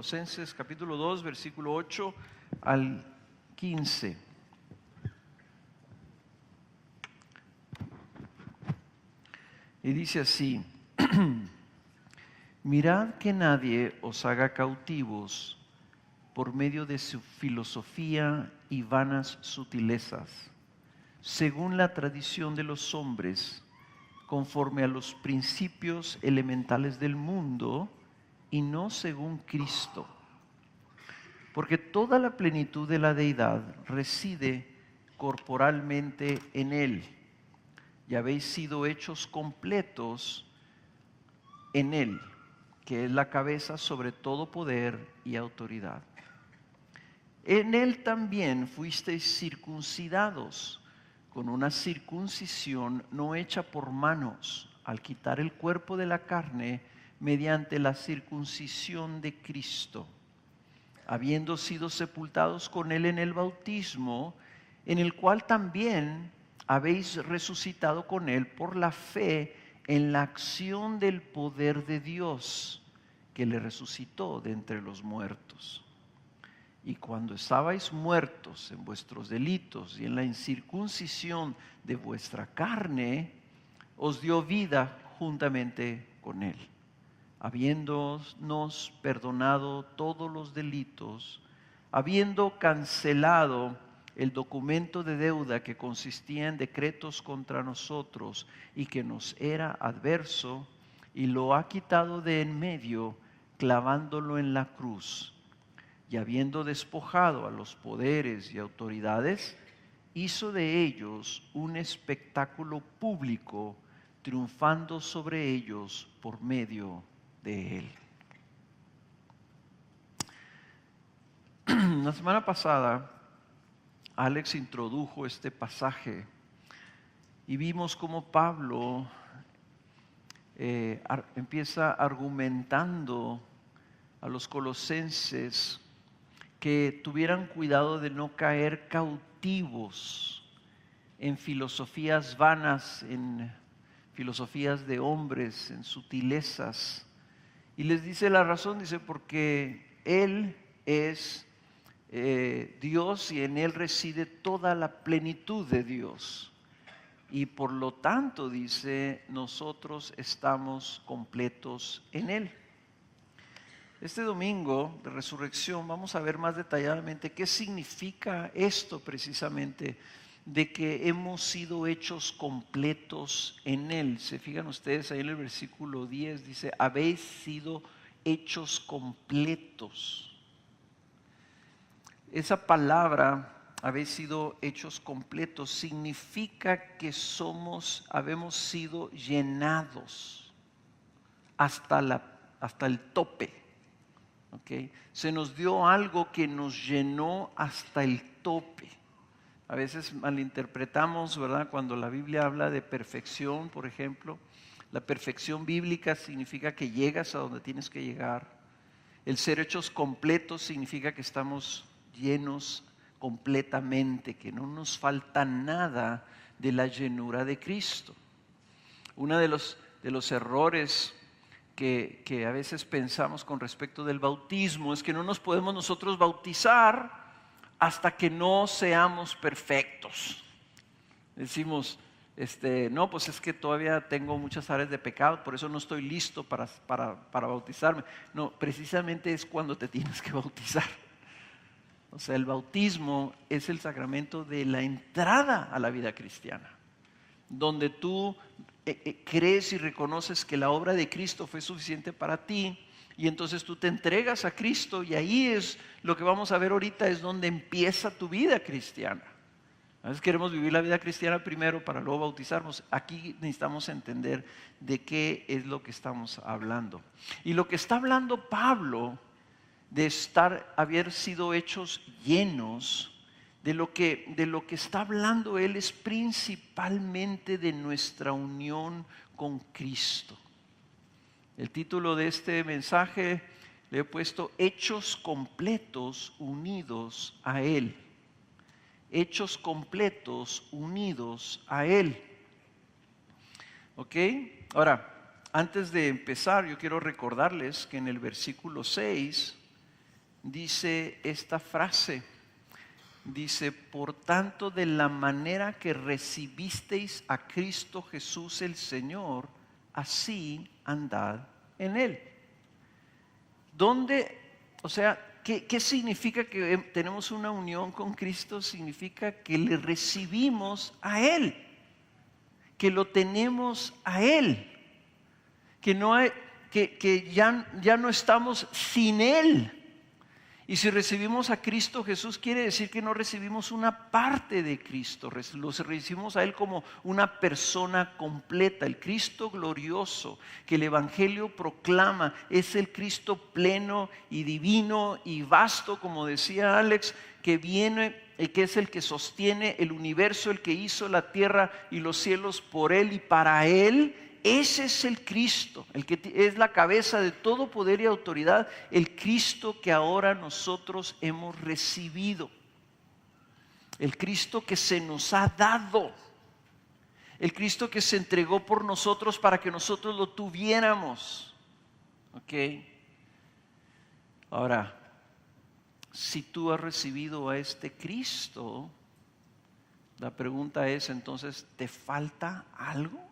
Colosenses capítulo 2, versículo 8 al 15. Y dice así: mirad que nadie os haga cautivos por medio de su filosofía y vanas sutilezas, según la tradición de los hombres, conforme a los principios elementales del mundo, y no según Cristo. Porque toda la plenitud de la deidad reside corporalmente en Él, y habéis sido hechos completos en Él, que es la cabeza sobre todo poder y autoridad. En Él también fuisteis circuncidados con una circuncisión no hecha por manos, al quitar el cuerpo de la carne mediante la circuncisión de Cristo, habiendo sido sepultados con Él en el bautismo, en el cual también habéis resucitado con Él por la fe en la acción del poder de Dios, que le resucitó de entre los muertos. Y cuando estabais muertos en vuestros delitos y en la incircuncisión de vuestra carne, os dio vida juntamente con Él, habiéndonos perdonado todos los delitos, habiendo cancelado el documento de deuda que consistía en decretos contra nosotros y que nos era adverso, y lo ha quitado de en medio, clavándolo en la cruz. Y habiendo despojado a los poderes y autoridades, hizo de ellos un espectáculo público, triunfando sobre ellos por medio de Él. La semana pasada, Alex introdujo este pasaje y vimos cómo Pablo empieza argumentando a los colosenses que tuvieran cuidado de no caer cautivos en filosofías vanas, en filosofías de hombres, en sutilezas. Y les dice la razón, dice, porque Él es Dios y en Él reside toda la plenitud de Dios. Y por lo tanto, dice, nosotros estamos completos en Él. Este domingo de resurrección vamos a ver más detalladamente qué significa esto precisamente, de que hemos sido hechos completos en Él. Se fijan ustedes ahí en el versículo 10, dice, habéis sido hechos completos. Esa palabra, habéis sido hechos completos, significa que habemos sido llenados hasta el tope. Okay. Se nos dio algo que nos llenó hasta el tope. A veces malinterpretamos, ¿verdad? Cuando la Biblia habla de perfección, por ejemplo, la perfección bíblica significa que llegas a donde tienes que llegar. El ser hechos completos significa que estamos llenos completamente, que no nos falta nada de la llenura de Cristo. Uno de los errores que a veces pensamos con respecto del bautismo es que no nos podemos nosotros bautizar hasta que no seamos perfectos. Decimos, no, pues es que todavía tengo muchas áreas de pecado, por eso no estoy listo para bautizarme. No, precisamente es cuando te tienes que bautizar. O sea, el bautismo es el sacramento de la entrada a la vida cristiana, donde tú crees y reconoces que la obra de Cristo fue suficiente para ti, y entonces tú te entregas a Cristo, y ahí es lo que vamos a ver ahorita, es donde empieza tu vida cristiana. A veces queremos vivir la vida cristiana primero para luego bautizarnos. Aquí necesitamos entender de qué es lo que estamos hablando. Y lo que está hablando Pablo de haber sido hechos llenos, de lo que está hablando él es principalmente de nuestra unión con Cristo. El título de este mensaje le he puesto Hechos completos unidos a Él. Hechos completos unidos a Él. ¿Ok? Ahora, antes de empezar, yo quiero recordarles que en el versículo 6 dice esta frase. Dice, por tanto, de la manera que recibisteis a Cristo Jesús el Señor, así andad en Él. ¿Dónde, o sea, qué significa que tenemos una unión con Cristo? Significa que le recibimos a Él, que lo tenemos a Él, que no hay, que ya no estamos sin Él. Y si recibimos a Cristo Jesús, quiere decir que no recibimos una parte de Cristo, lo recibimos a Él como una persona completa. El Cristo glorioso que el Evangelio proclama es el Cristo pleno y divino y vasto, como decía Alex, que viene y que es el que sostiene el universo, el que hizo la tierra y los cielos por Él y para Él. Ese es el Cristo, el que es la cabeza de todo poder y autoridad, el Cristo que ahora nosotros hemos recibido, el Cristo que se nos ha dado, el Cristo que se entregó por nosotros para que nosotros lo tuviéramos. ¿Ok? Ahora, si tú has recibido a este Cristo, la pregunta es entonces, ¿te falta algo?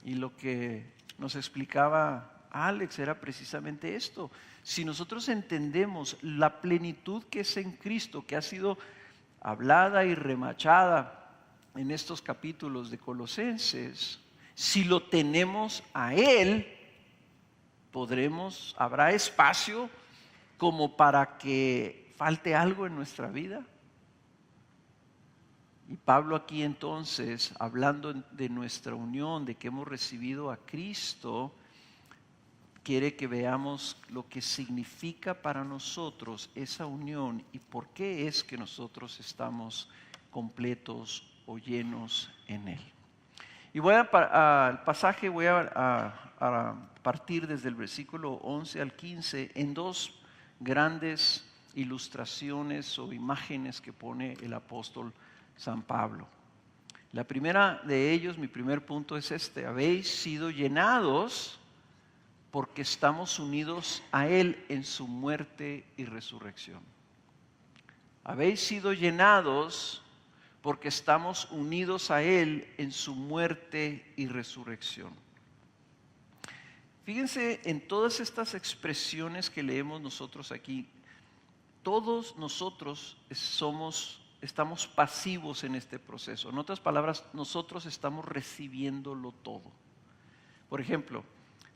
Y lo que nos explicaba Alex era precisamente esto. Si nosotros entendemos la plenitud que es en Cristo, que ha sido hablada y remachada en estos capítulos de Colosenses, si lo tenemos a Él, habrá espacio como para que falte algo en nuestra vida. Y Pablo aquí entonces, hablando de nuestra unión, de que hemos recibido a Cristo, quiere que veamos lo que significa para nosotros esa unión y por qué es que nosotros estamos completos o llenos en Él. Y al pasaje voy a partir desde el versículo 11 al 15 en dos grandes ilustraciones o imágenes que pone el apóstol San Pablo. La primera de ellos, mi primer punto es este: habéis sido llenados porque estamos unidos a Él en su muerte y resurrección. Habéis sido llenados porque estamos unidos a Él en su muerte y resurrección. Fíjense en todas estas expresiones que leemos nosotros aquí. Todos nosotros estamos pasivos en este proceso. En otras palabras, nosotros estamos recibiéndolo todo. Por ejemplo,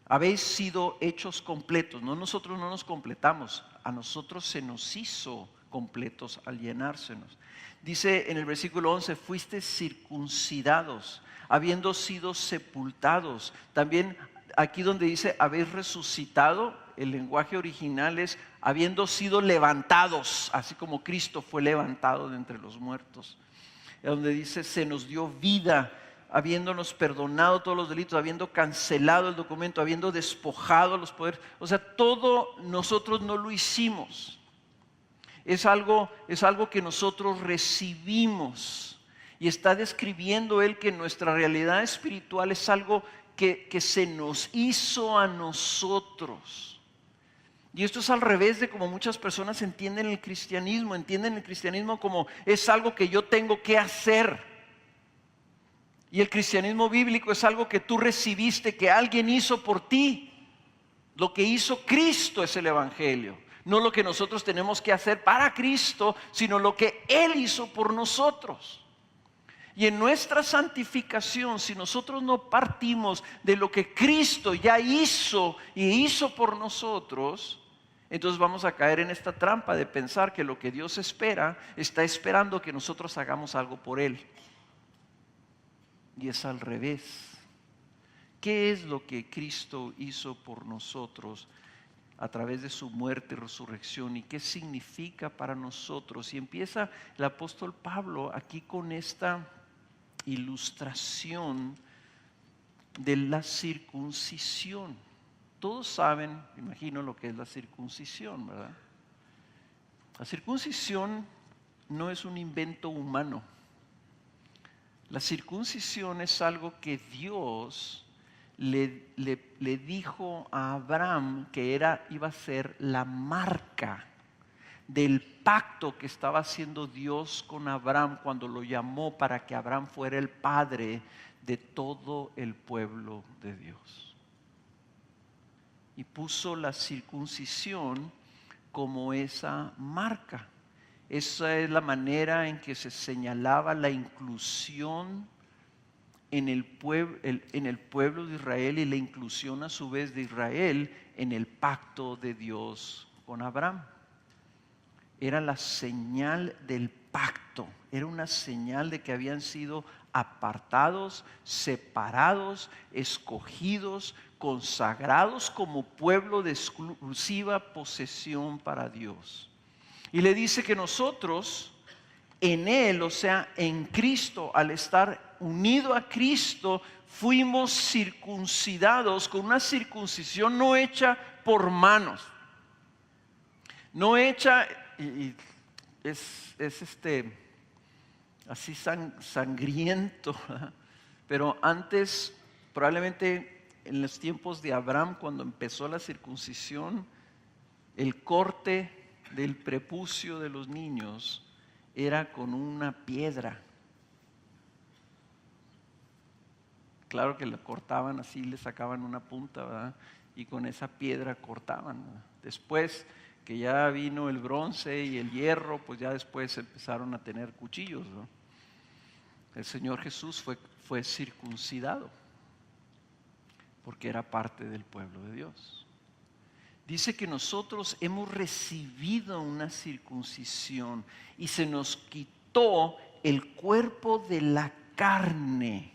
habéis sido hechos completos. Nosotros no nos completamos, a nosotros se nos hizo completos al llenársenos. Dice en el versículo 11, fuisteis circuncidados, habiendo sido sepultados. También aquí donde dice habéis resucitado, el lenguaje original es habiendo sido levantados, así como Cristo fue levantado de entre los muertos. Donde dice se nos dio vida, habiéndonos perdonado todos los delitos, habiendo cancelado el documento, habiendo despojado los poderes. O sea, todo nosotros no lo hicimos. Es algo que nosotros recibimos. Y está describiendo él que nuestra realidad espiritual es algo que se nos hizo a nosotros. Y esto es al revés de como muchas personas entienden el cristianismo. Entienden el cristianismo como es algo que yo tengo que hacer. Y el cristianismo bíblico es algo que tú recibiste, que alguien hizo por ti. Lo que hizo Cristo es el evangelio. No lo que nosotros tenemos que hacer para Cristo, sino lo que Él hizo por nosotros. Y en nuestra santificación, si nosotros no partimos de lo que Cristo ya hizo y hizo por nosotros, entonces vamos a caer en esta trampa de pensar que lo que Dios espera, está esperando que nosotros hagamos algo por Él. Y es al revés. ¿Qué es lo que Cristo hizo por nosotros a través de su muerte y resurrección? ¿Y qué significa para nosotros? Y empieza el apóstol Pablo aquí con esta ilustración de la circuncisión. Todos saben, imagino, lo que es la circuncisión, ¿verdad? La circuncisión no es un invento humano. La circuncisión es algo que Dios le dijo a Abraham que iba a ser la marca del pacto que estaba haciendo Dios con Abraham cuando lo llamó para que Abraham fuera el padre de todo el pueblo de Dios. Y puso la circuncisión como esa marca. Esa es la manera en que se señalaba la inclusión en el pueblo de Israel y la inclusión a su vez de Israel en el pacto de Dios con Abraham. Era la señal del pacto, era una señal de que habían sido apartados, separados, escogidos, consagrados como pueblo de exclusiva posesión para Dios. Y le dice que nosotros en Él, o sea, en Cristo, al estar unido a Cristo, fuimos circuncidados con una circuncisión no hecha por manos, no hecha, y es así sangriento, ¿verdad? Pero antes, probablemente en los tiempos de Abraham, cuando empezó la circuncisión, el corte del prepucio de los niños era con una piedra. Claro que la cortaban así, le sacaban una punta, ¿verdad? Y con esa piedra cortaban, ¿verdad? Después que ya vino el bronce y el hierro, pues ya después empezaron a tener cuchillos, ¿no? El Señor Jesús fue circuncidado porque era parte del pueblo de Dios. Dice que nosotros hemos recibido una circuncisión y se nos quitó el cuerpo de la carne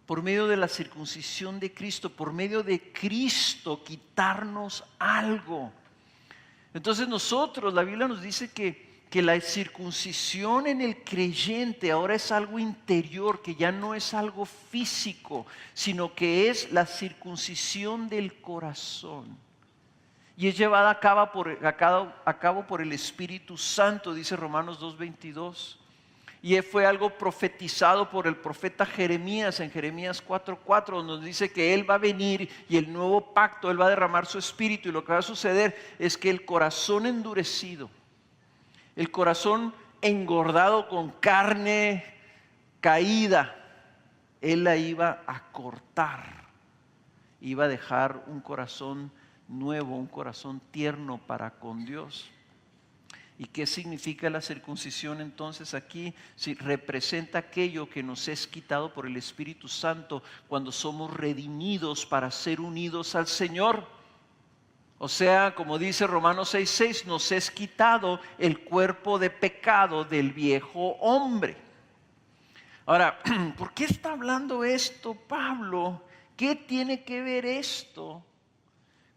por medio de la circuncisión de Cristo, por medio de Cristo quitarnos algo. Entonces nosotros, la Biblia nos dice que la circuncisión en el creyente ahora es algo interior, que ya no es algo físico, sino que es la circuncisión del corazón. Y es llevada a cabo por el Espíritu Santo, dice Romanos 2:22. Y fue algo profetizado por el profeta Jeremías en Jeremías 4:4, donde nos dice que Él va a venir y el nuevo pacto, Él va a derramar su espíritu. Y lo que va a suceder es que el corazón endurecido, el corazón engordado con carne caída, Él la iba a cortar. Iba a dejar un corazón nuevo, un corazón tierno para con Dios. ¿Y qué significa la circuncisión entonces aquí? Si representa aquello que nos es quitado por el Espíritu Santo cuando somos redimidos para ser unidos al Señor. O sea, como dice Romanos 6:6, nos es quitado el cuerpo de pecado del viejo hombre. Ahora, ¿por qué está hablando esto Pablo? ¿Qué tiene que ver esto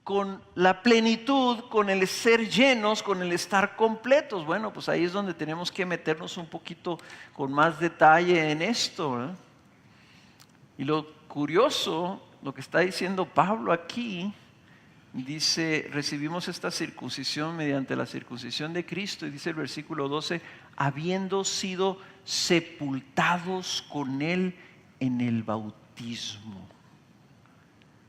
con la plenitud, con el ser llenos, con el estar completos? Bueno, pues ahí es donde tenemos que meternos un poquito con más detalle en esto, ¿eh? Y lo curioso, lo que está diciendo Pablo aquí, dice, recibimos esta circuncisión mediante la circuncisión de Cristo, y dice el versículo 12, habiendo sido sepultados con Él en el bautismo.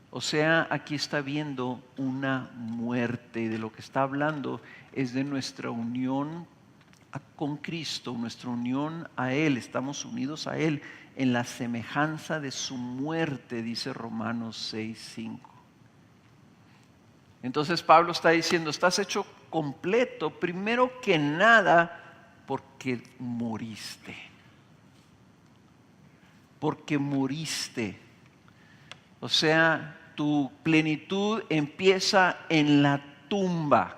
O sea, aquí está viendo una muerte. De lo que está hablando es de nuestra unión con Cristo, nuestra unión a Él. Estamos unidos a Él en la semejanza de su muerte, dice Romanos 6:5. Entonces Pablo está diciendo, estás hecho completo, primero que nada, porque moriste. Porque moriste. O sea, tu plenitud empieza en la tumba,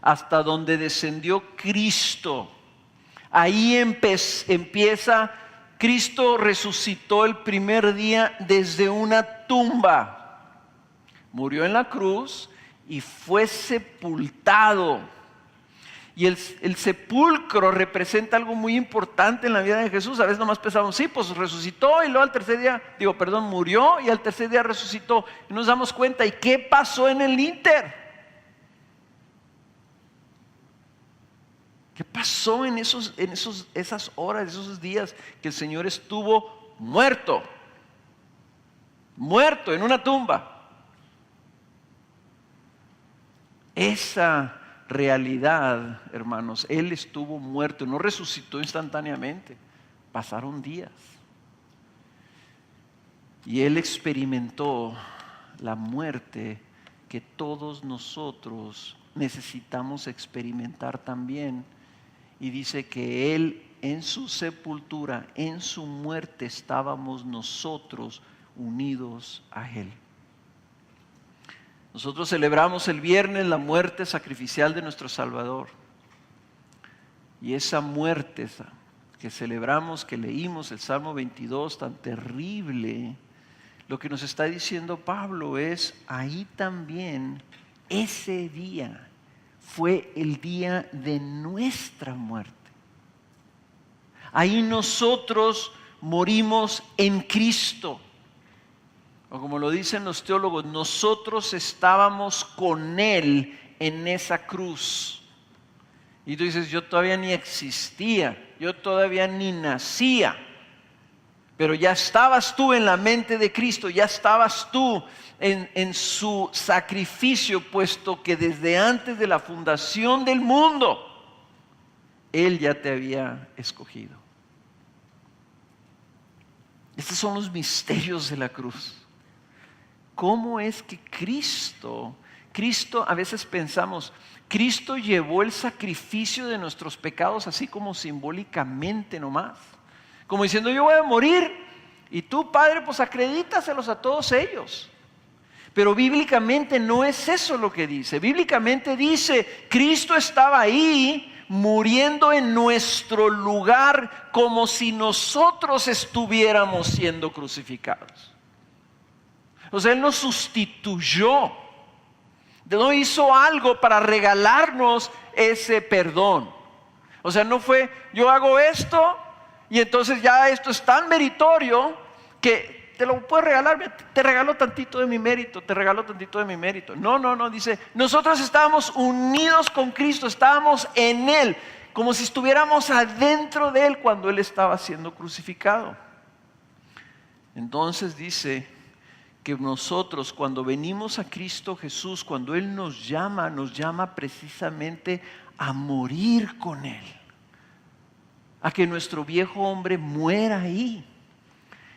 hasta donde descendió Cristo. Ahí empieza, Cristo resucitó el primer día desde una tumba. Murió en la cruz y fue sepultado. Y el sepulcro representa algo muy importante en la vida de Jesús. A veces nomás pensamos, sí, pues resucitó y luego al tercer día, murió y al tercer día resucitó. Y nos damos cuenta, ¿y qué pasó en el ínter? ¿Qué pasó en esas horas, esos días que el Señor estuvo muerto? muerto en una tumba. Esa realidad, hermanos, Él estuvo muerto, no resucitó instantáneamente, pasaron días. Y Él experimentó la muerte que todos nosotros necesitamos experimentar también. Y dice que Él en su sepultura, en su muerte, estábamos nosotros unidos a Él. Nosotros celebramos el viernes la muerte sacrificial de nuestro Salvador. Y esa muerte que celebramos, que leímos el Salmo 22, tan terrible, lo que nos está diciendo Pablo es, ahí también, ese día fue el día de nuestra muerte. Ahí nosotros morimos en Cristo. O como lo dicen los teólogos, nosotros estábamos con Él en esa cruz. Y tú dices, yo todavía ni existía, yo todavía ni nacía. Pero ya estabas tú en la mente de Cristo, ya estabas tú en su sacrificio, puesto que desde antes de la fundación del mundo, Él ya te había escogido. Estos son los misterios de la cruz. ¿Cómo es que Cristo, a veces pensamos, Cristo llevó el sacrificio de nuestros pecados así como simbólicamente nomás? Como diciendo, yo voy a morir y tú, Padre, pues acredítaselos a todos ellos. Pero bíblicamente no es eso lo que dice. Bíblicamente dice, Cristo estaba ahí muriendo en nuestro lugar como si nosotros estuviéramos siendo crucificados. O sea, Él nos sustituyó. No hizo algo para regalarnos ese perdón. O sea, no fue, yo hago esto y entonces ya esto es tan meritorio que te lo puedo regalar, te regalo tantito de mi mérito, te regalo tantito de mi mérito. No, dice, nosotros estábamos unidos con Cristo, estábamos en Él, como si estuviéramos adentro de Él cuando Él estaba siendo crucificado. Entonces dice que nosotros cuando venimos a Cristo Jesús, cuando Él nos llama precisamente a morir con Él, a que nuestro viejo hombre muera ahí.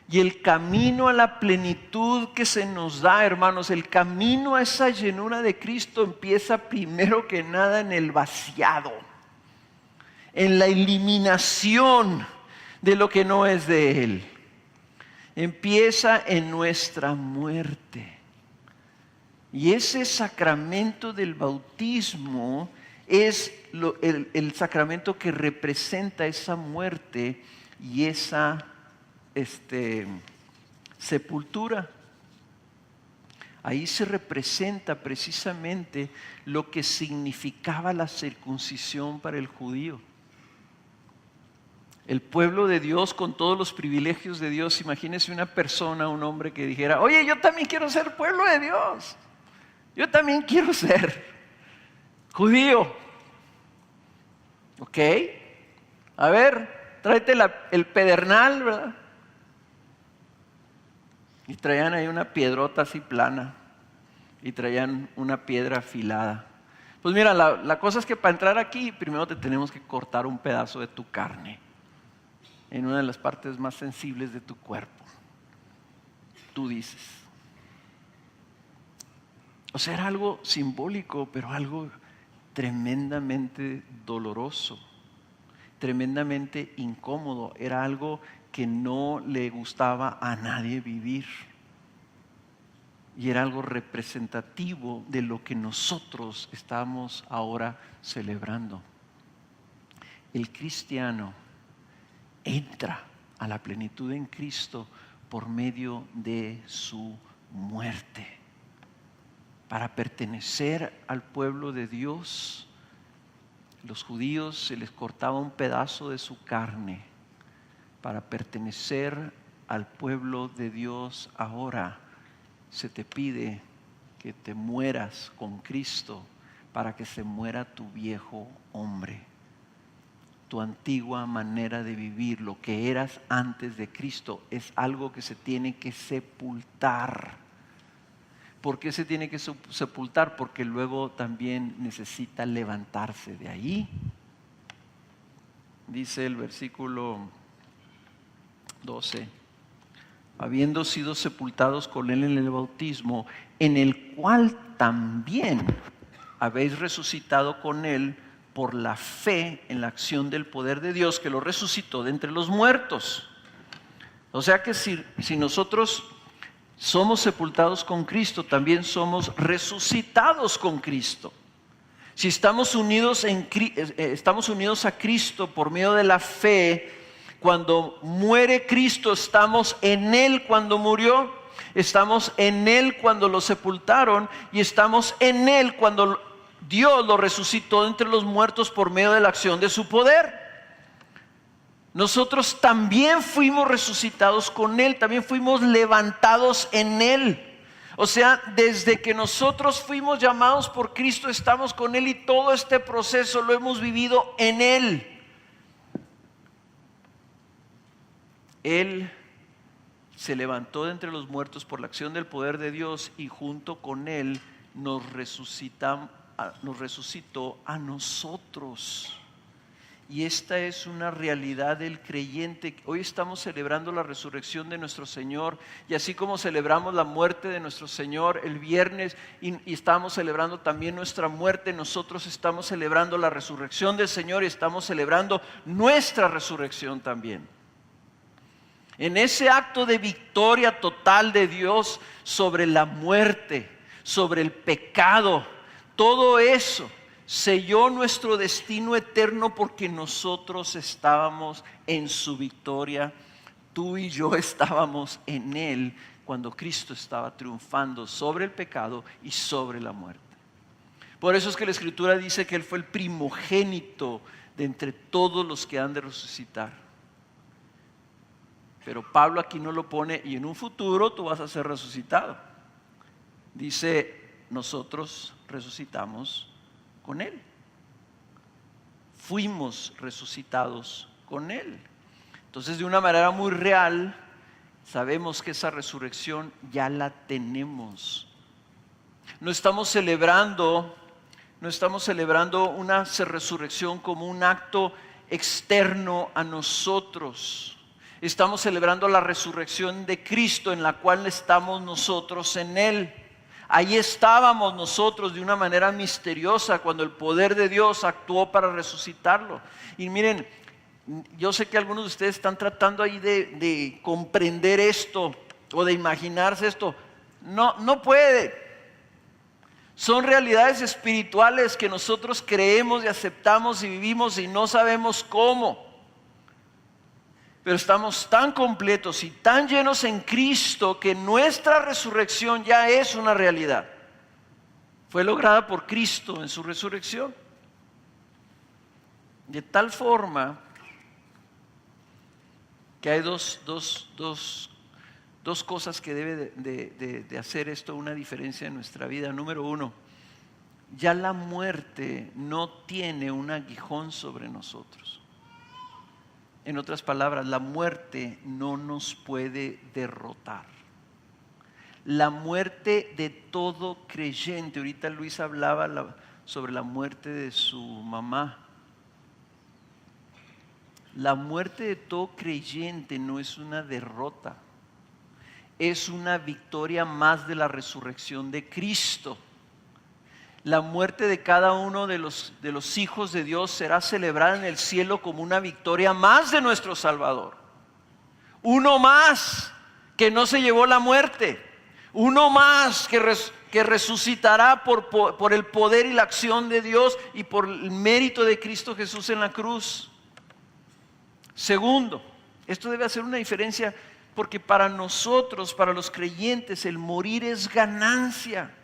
Y el camino a la plenitud que se nos da, hermanos, el camino a esa llenura de Cristo empieza primero que nada en el vaciado, en la eliminación de lo que no es de Él. Empieza en nuestra muerte. Y ese sacramento del bautismo es el sacramento que representa esa muerte y esa sepultura. Ahí se representa precisamente lo que significaba la circuncisión para el judío. El pueblo de Dios con todos los privilegios de Dios. Imagínese una persona, un hombre que dijera, oye, yo también quiero ser pueblo de Dios. Yo también quiero ser judío. ¿Ok? A ver, tráete el pedernal, ¿verdad? Y traían ahí una piedrota así plana. Y traían una piedra afilada. Pues mira, la cosa es que para entrar aquí, primero te tenemos que cortar un pedazo de tu carne. En una de las partes más sensibles de tu cuerpo. Tú dices. O sea, era algo simbólico, pero algo tremendamente doloroso, tremendamente incómodo. Era algo que no le gustaba a nadie vivir. Y era algo representativo de lo que nosotros estamos ahora celebrando. El cristiano entra a la plenitud en Cristo por medio de su muerte. Para pertenecer al pueblo de Dios, los judíos se les cortaba un pedazo de su carne. Para pertenecer al pueblo de Dios ahora, se te pide que te mueras con Cristo para que se muera tu viejo hombre. tu antigua manera de vivir, lo que eras antes de Cristo, es algo que se tiene que sepultar. ¿Por qué se tiene que sepultar? Porque luego también necesita levantarse de ahí. Dice el versículo 12: habiendo sido sepultados con Él en el bautismo, en el cual también habéis resucitado con Él por la fe en la acción del poder de Dios que lo resucitó de entre los muertos. O sea que si nosotros somos sepultados con Cristo, también somos resucitados con Cristo. Si estamos unidos a Cristo por medio de la fe, cuando muere Cristo, estamos en Él cuando murió, estamos en Él cuando lo sepultaron y estamos en Él cuando Dios lo resucitó entre los muertos por medio de la acción de su poder. Nosotros también fuimos resucitados con Él, también fuimos levantados en Él. O sea, desde que nosotros fuimos llamados por Cristo, estamos con Él y todo este proceso lo hemos vivido en Él. Él se levantó de entre los muertos por la acción del poder de Dios y junto con Él nos resucitó a nosotros. Y esta es una realidad del creyente. Hoy estamos celebrando la resurrección de nuestro Señor, y así como celebramos la muerte de nuestro Señor el viernes y estamos celebrando también nuestra muerte, nosotros estamos celebrando la resurrección del Señor y estamos celebrando nuestra resurrección también. En ese acto de victoria total de Dios sobre la muerte, sobre el pecado, todo eso selló nuestro destino eterno porque nosotros estábamos en su victoria. Tú y yo estábamos en Él cuando Cristo estaba triunfando sobre el pecado y sobre la muerte. Por eso es que la Escritura dice que Él fue el primogénito de entre todos los que han de resucitar. Pero Pablo aquí no lo pone, y en un futuro tú vas a ser resucitado. Dice, nosotros resucitamos con Él. Fuimos resucitados con Él. Entonces, de una manera muy real, sabemos que esa resurrección ya la tenemos. No estamos celebrando una resurrección como un acto externo a nosotros. Estamos celebrando la resurrección de Cristo, en la cual estamos nosotros en Él. Ahí estábamos nosotros de una manera misteriosa cuando el poder de Dios actuó para resucitarlo. Y miren, yo sé que algunos de ustedes están tratando ahí de comprender esto o de imaginarse esto. No puede. Son realidades espirituales que nosotros creemos y aceptamos y vivimos y no sabemos cómo. Pero estamos tan completos y tan llenos en Cristo que nuestra resurrección ya es una realidad. Fue lograda por Cristo en su resurrección. De tal forma que hay dos cosas que debe de hacer esto una diferencia en nuestra vida. Número uno, ya la muerte no tiene un aguijón sobre nosotros. En otras palabras, la muerte no nos puede derrotar. La muerte de todo creyente. Ahorita Luis hablaba sobre la muerte de su mamá. La muerte de todo creyente no es una derrota. Es una victoria más de la resurrección de Cristo. La muerte de cada uno de los hijos de Dios será celebrada en el cielo como una victoria más de nuestro Salvador. Uno más que no se llevó la muerte. Uno más que resucitará por el poder y la acción de Dios y por el mérito de Cristo Jesús en la cruz. Segundo, esto debe hacer una diferencia porque para nosotros, para los creyentes, el morir es ganancia.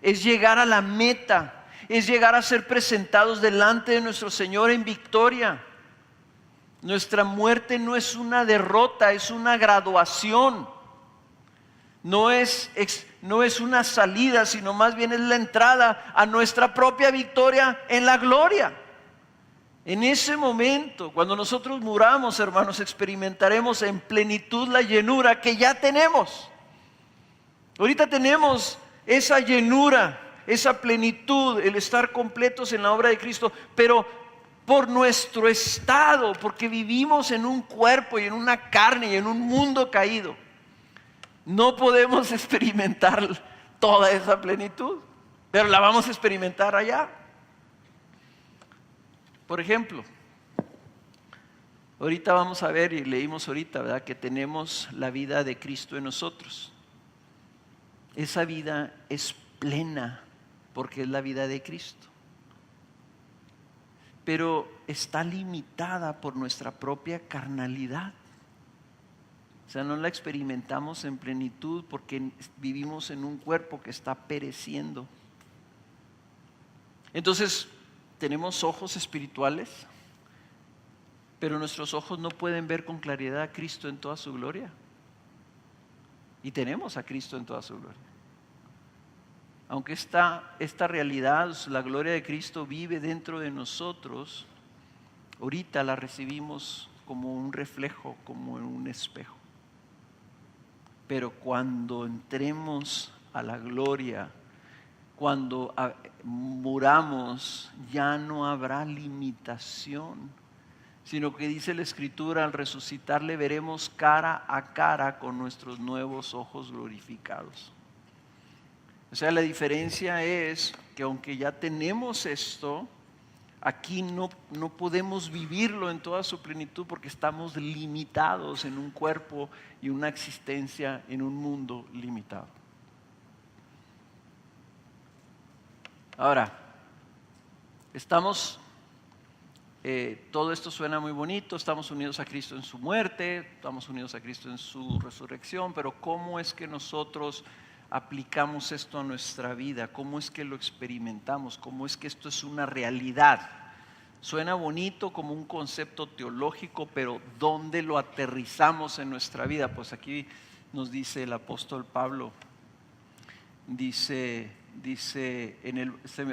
Es llegar a la meta, es llegar a ser presentados delante de nuestro Señor en victoria. Nuestra muerte no es una derrota, es una graduación. No es una salida, sino más bien es la entrada a nuestra propia victoria en la gloria. En ese momento, cuando nosotros muramos, hermanos, experimentaremos en plenitud la llenura que ya tenemos. Ahorita tenemos esa llenura, esa plenitud, el estar completos en la obra de Cristo, pero por nuestro estado, porque vivimos en un cuerpo y en una carne y en un mundo caído, no podemos experimentar toda esa plenitud, pero la vamos a experimentar allá. Por ejemplo, ahorita vamos a ver, y leímos ahorita, ¿verdad?, que tenemos la vida de Cristo en nosotros. Esa vida es plena porque es la vida de Cristo, pero está limitada por nuestra propia carnalidad. O sea, no la experimentamos en plenitud porque vivimos en un cuerpo que está pereciendo. Entonces, tenemos ojos espirituales, pero nuestros ojos no pueden ver con claridad a Cristo en toda su gloria. Y tenemos a Cristo en toda su gloria. Aunque esta realidad, la gloria de Cristo vive dentro de nosotros, ahorita la recibimos como un reflejo, como en un espejo. Pero cuando entremos a la gloria, cuando muramos, ya no habrá limitación, sino que dice la Escritura, al resucitar le veremos cara a cara con nuestros nuevos ojos glorificados. O sea, la diferencia es que aunque ya tenemos esto, aquí no podemos vivirlo en toda su plenitud porque estamos limitados en un cuerpo y una existencia en un mundo limitado. Ahora, todo esto suena muy bonito, estamos unidos a Cristo en su muerte, estamos unidos a Cristo en su resurrección, pero ¿cómo es que nosotros aplicamos esto a nuestra vida? ¿Cómo es que lo experimentamos? ¿Cómo es que esto es una realidad? Suena bonito como un concepto teológico, pero ¿dónde lo aterrizamos en nuestra vida? Pues aquí nos dice el apóstol Pablo, dice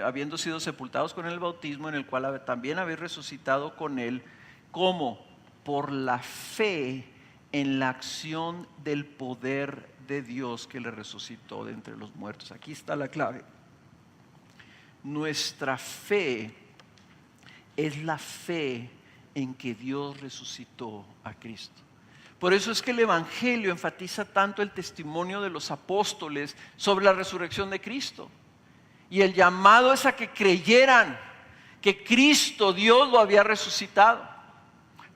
habiendo sido sepultados con el bautismo, en el cual también habéis resucitado con él, ¿cómo? Por la fe en la acción del poder de Dios que le resucitó de entre los muertos. Aquí está la clave. Nuestra fe es la fe en que Dios resucitó a Cristo. Por eso es que el Evangelio enfatiza tanto el testimonio de los apóstoles sobre la resurrección de Cristo. Y el llamado es a que creyeran que Cristo, Dios, lo había resucitado.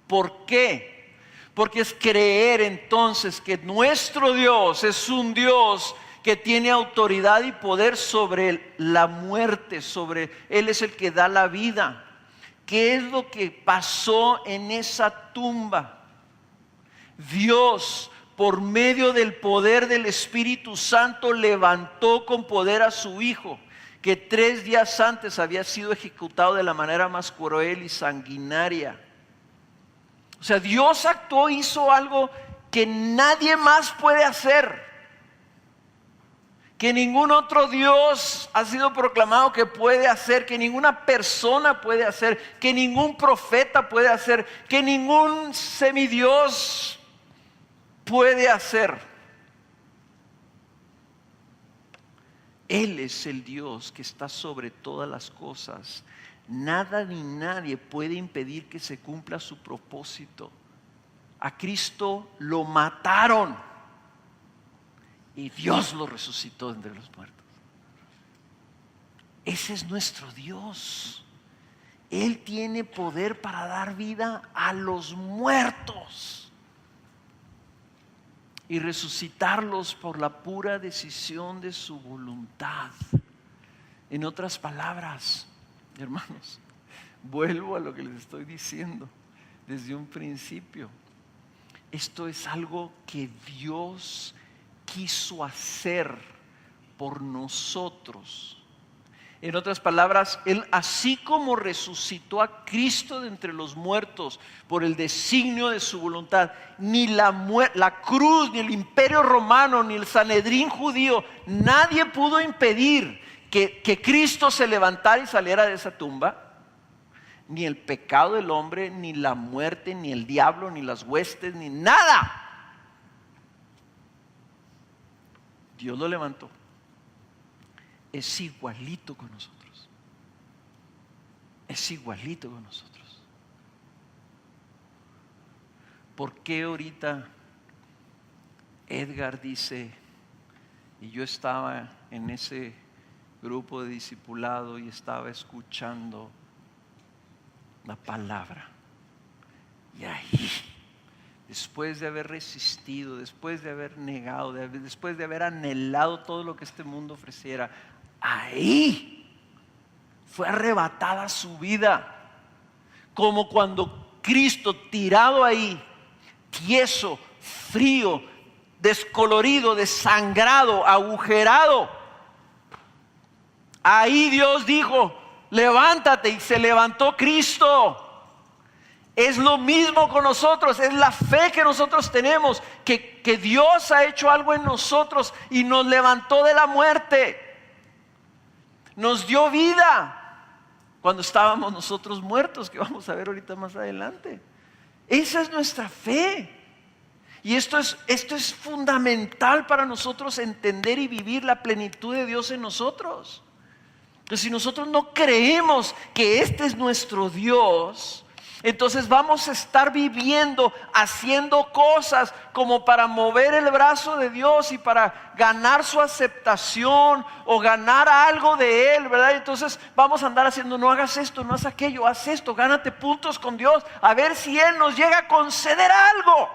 ¿Por qué? Porque es creer entonces que nuestro Dios es un Dios que tiene autoridad y poder sobre la muerte, Él es el que da la vida. ¿Qué es lo que pasó en esa tumba? Dios, por medio del poder del Espíritu Santo, levantó con poder a su Hijo, que 3 días antes había sido ejecutado de la manera más cruel y sanguinaria. O sea, Dios actuó, hizo algo que nadie más puede hacer, que ningún otro Dios ha sido proclamado que puede hacer, que ninguna persona puede hacer, que ningún profeta puede hacer, que ningún semidios puede hacer. Él es el Dios que está sobre todas las cosas. Nada ni nadie puede impedir que se cumpla su propósito. A Cristo lo mataron y Dios lo resucitó entre los muertos. Ese es nuestro Dios. Él tiene poder para dar vida a los muertos y resucitarlos por la pura decisión de su voluntad. En otras palabras, hermanos, vuelvo a lo que les estoy diciendo desde un principio. Esto es algo que Dios quiso hacer por nosotros. En otras palabras, Él, así como resucitó a Cristo de entre los muertos por el designio de su voluntad, ni la cruz, ni el imperio romano, ni el Sanedrín judío, nadie pudo impedir que Cristo se levantara y saliera de esa tumba. ni el pecado del hombre, ni la muerte, ni el diablo, ni las huestes, ni nada. Dios lo levantó. Es igualito con nosotros. Es igualito con nosotros. ¿Por qué ahorita Edgar dice, y yo estaba en ese grupo de discipulado y estaba escuchando la palabra, y ahí, después de haber resistido, después de haber negado, después de haber anhelado todo lo que este mundo ofreciera, ahí fue arrebatada su vida, como cuando Cristo tirado ahí, tieso, frío, descolorido, desangrado, agujerado, ahí Dios dijo, levántate, y se levantó Cristo. Es lo mismo con nosotros, es la fe que nosotros tenemos, que Dios ha hecho algo en nosotros y nos levantó de la muerte, nos dio vida cuando estábamos nosotros muertos, que vamos a ver ahorita más adelante. Esa es nuestra fe. Y esto es fundamental para nosotros entender y vivir la plenitud de Dios en nosotros. Entonces, si nosotros no creemos que este es nuestro Dios, entonces vamos a estar viviendo, haciendo cosas como para mover el brazo de Dios y para ganar su aceptación o ganar algo de Él, ¿verdad? Entonces vamos a andar haciendo, no hagas esto, no hagas aquello, haz esto, gánate puntos con Dios, a ver si Él nos llega a conceder algo.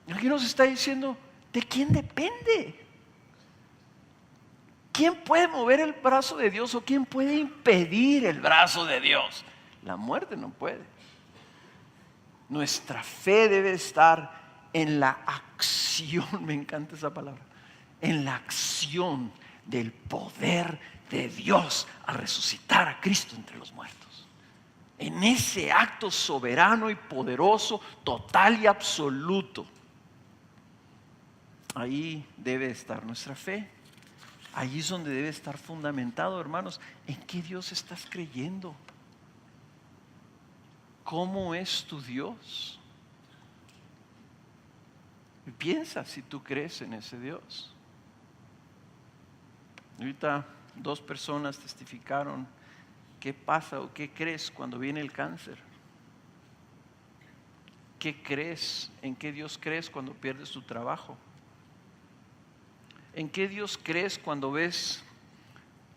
Y aquí nos está diciendo, ¿de quién depende? ¿Quién puede mover el brazo de Dios o quién puede impedir el brazo de Dios? La muerte no puede. Nuestra fe debe estar en la acción, me encanta esa palabra, en la acción del poder de Dios al resucitar a Cristo entre los muertos. En ese acto soberano y poderoso, total y absoluto. Ahí debe estar nuestra fe. Ahí es donde debe estar fundamentado, hermanos. ¿En qué Dios estás creyendo? ¿Cómo es tu Dios? Y piensa si tú crees en ese Dios. Ahorita 2 personas testificaron qué pasa o qué crees cuando viene el cáncer. ¿Qué crees? ¿En qué Dios crees cuando pierdes tu trabajo? ¿En qué Dios crees cuando ves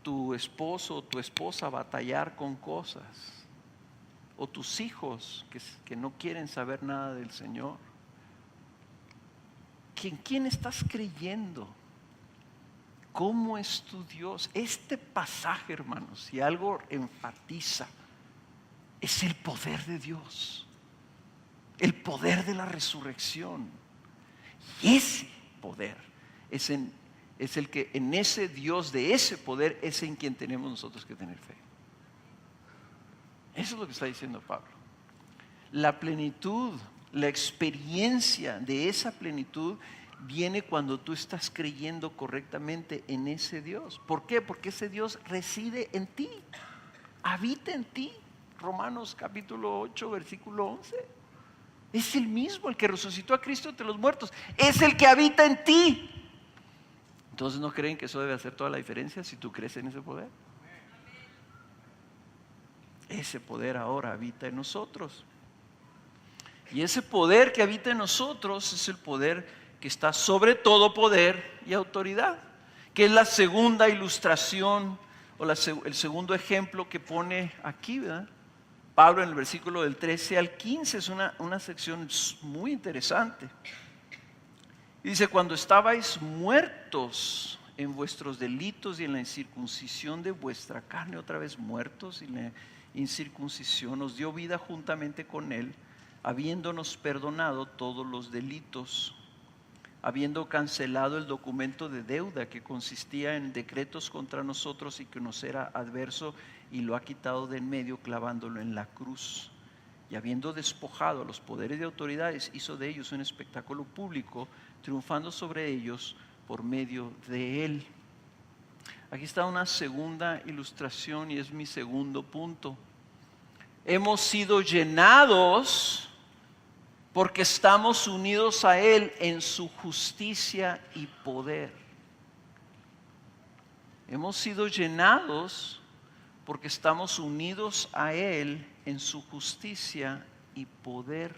tu esposo o tu esposa batallar con cosas? O tus hijos que no quieren saber nada del Señor. ¿En quién estás creyendo? ¿Cómo es tu Dios? Este pasaje, hermanos, si algo enfatiza, es el poder de Dios, el poder de la resurrección. Y ese poder es el que en ese Dios de ese poder es en quien tenemos nosotros que tener fe. Eso es lo que está diciendo Pablo. La plenitud, la experiencia de esa plenitud viene cuando tú estás creyendo correctamente en ese Dios. ¿Por qué? Porque ese Dios reside en ti, habita en ti. Romanos capítulo 8, versículo 11. Es el mismo, el que resucitó a Cristo entre los muertos. Es el que habita en ti. Entonces, ¿no creen que eso debe hacer toda la diferencia si tú crees en ese poder? Ese poder ahora habita en nosotros. Y ese poder que habita en nosotros es el poder que está sobre todo poder y autoridad, que es la segunda ilustración o el segundo ejemplo que pone aquí, ¿verdad? Pablo en el versículo del 13 al 15 es una sección muy interesante. Y dice, cuando estabais muertos en vuestros delitos y en la incircuncisión de vuestra carne, otra vez muertos, y la incircuncisión nos dio vida juntamente con Él, habiéndonos perdonado todos los delitos, habiendo cancelado el documento de deuda que consistía en decretos contra nosotros y que nos era adverso, y lo ha quitado de en medio clavándolo en la cruz. Y habiendo despojado a los poderes de autoridades, hizo de ellos un espectáculo público, triunfando sobre ellos por medio de Él. Aquí está una segunda ilustración y es mi segundo punto. Hemos sido llenados porque estamos unidos a Él en su justicia y poder. Hemos sido llenados porque estamos unidos a Él en su justicia y poder.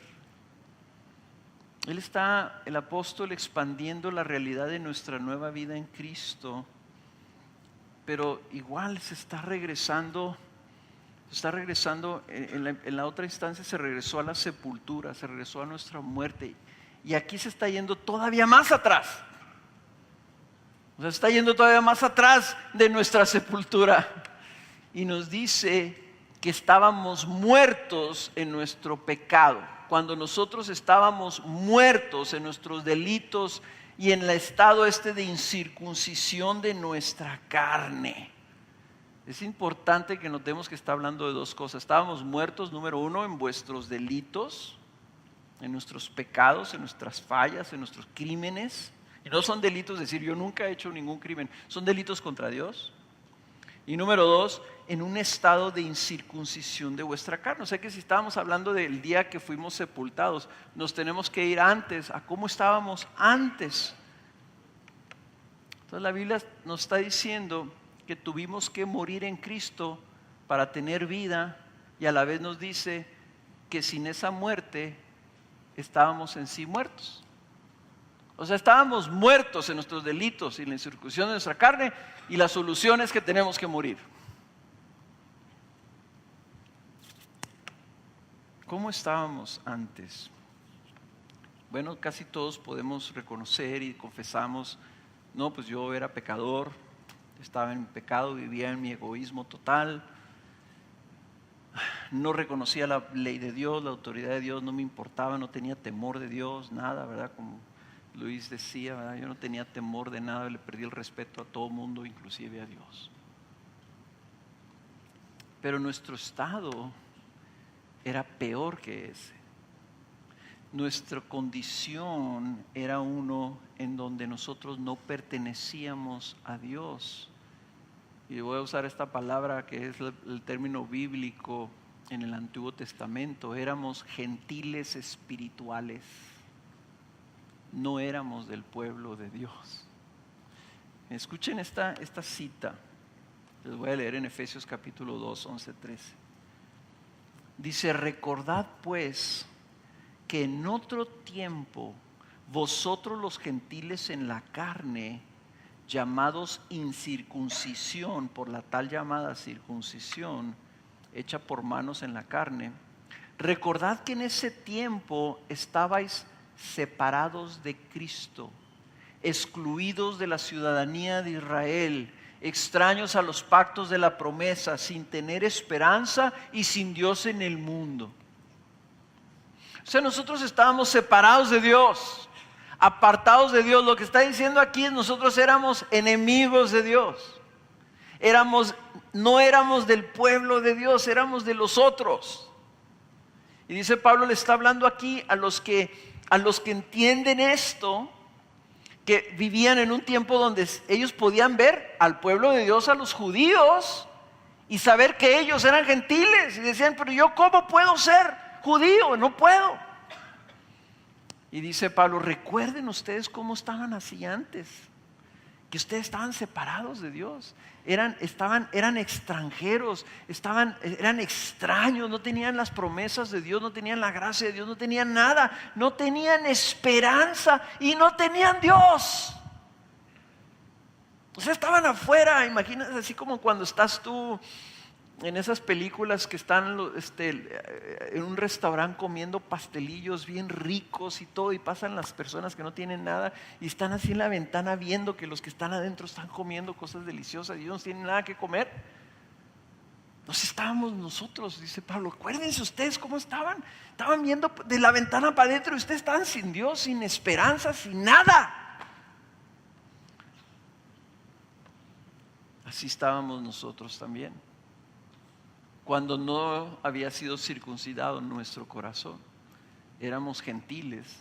El apóstol, expandiendo la realidad de nuestra nueva vida en Cristo, pero igual se está regresando en la otra instancia se regresó a la sepultura, se regresó a nuestra muerte, y aquí se está yendo todavía más atrás. O sea, está yendo todavía más atrás de nuestra sepultura y nos dice que estábamos muertos en nuestro pecado. Cuando nosotros estábamos muertos en nuestros delitos y en el estado de incircuncisión de nuestra carne. Es importante que notemos que está hablando de dos cosas. Estábamos muertos, número uno, en vuestros delitos, en nuestros pecados, en nuestras fallas, en nuestros crímenes. Y no son delitos, decir, yo nunca he hecho ningún crimen. Son delitos contra Dios. Y número dos, en un estado de incircuncisión de vuestra carne. O sea que si estábamos hablando del día que fuimos sepultados, nos tenemos que ir antes a cómo estábamos antes. Entonces la Biblia nos está diciendo que tuvimos que morir en Cristo para tener vida, y a la vez nos dice que sin esa muerte estábamos en sí muertos. O sea, estábamos muertos en nuestros delitos y la incircuncisión de nuestra carne, y la solución es que tenemos que morir. ¿Cómo estábamos antes? Bueno, casi todos podemos reconocer y confesamos, no, pues yo era pecador, estaba en pecado, vivía en mi egoísmo total, no reconocía la ley de Dios, la autoridad de Dios, no me importaba, no tenía temor de Dios, nada, ¿verdad? Como Luis decía, ¿verdad? Yo no tenía temor de nada, le perdí el respeto a todo mundo, inclusive a Dios. Pero nuestro estado era peor que ese. Nuestra condición era uno en donde nosotros no pertenecíamos a Dios. Y voy a usar esta palabra que es el término bíblico en el Antiguo Testamento. Éramos gentiles espirituales. No éramos del pueblo de Dios. Escuchen esta cita. Les voy a leer en Efesios capítulo 2, 11, 13. Dice, recordad pues que en otro tiempo vosotros los gentiles en la carne, llamados incircuncisión por la tal llamada circuncisión hecha por manos en la carne, recordad que en ese tiempo estabais separados de Cristo, excluidos de la ciudadanía de Israel, extraños a los pactos de la promesa, sin tener esperanza y sin Dios en el mundo. O sea, nosotros estábamos separados de Dios, apartados de Dios. Lo que está diciendo aquí es nosotros éramos enemigos de Dios. No éramos del pueblo de Dios, éramos de los otros. Y dice Pablo, le está hablando aquí a los que entienden esto, que vivían en un tiempo donde ellos podían ver al pueblo de Dios, a los judíos, y saber que ellos eran gentiles. Y decían, pero yo ¿cómo puedo ser judío? No puedo. Y dice Pablo, recuerden ustedes cómo estaban así antes, que ustedes estaban separados de Dios, eran extranjeros, eran extraños, no tenían las promesas de Dios, no tenían la gracia de Dios, no tenían nada, no tenían esperanza y no tenían Dios. O sea, estaban afuera. Imagínate, así como cuando estás tú en esas películas que están en un restaurante comiendo pastelillos bien ricos y todo, y pasan las personas que no tienen nada y están así en la ventana viendo que los que están adentro están comiendo cosas deliciosas y ellos no tienen nada que comer. Entonces estábamos nosotros, dice Pablo, acuérdense ustedes cómo estaban viendo de la ventana para adentro y ustedes estaban sin Dios, sin esperanza, sin nada. Así estábamos nosotros también, cuando no había sido circuncidado nuestro corazón. Éramos gentiles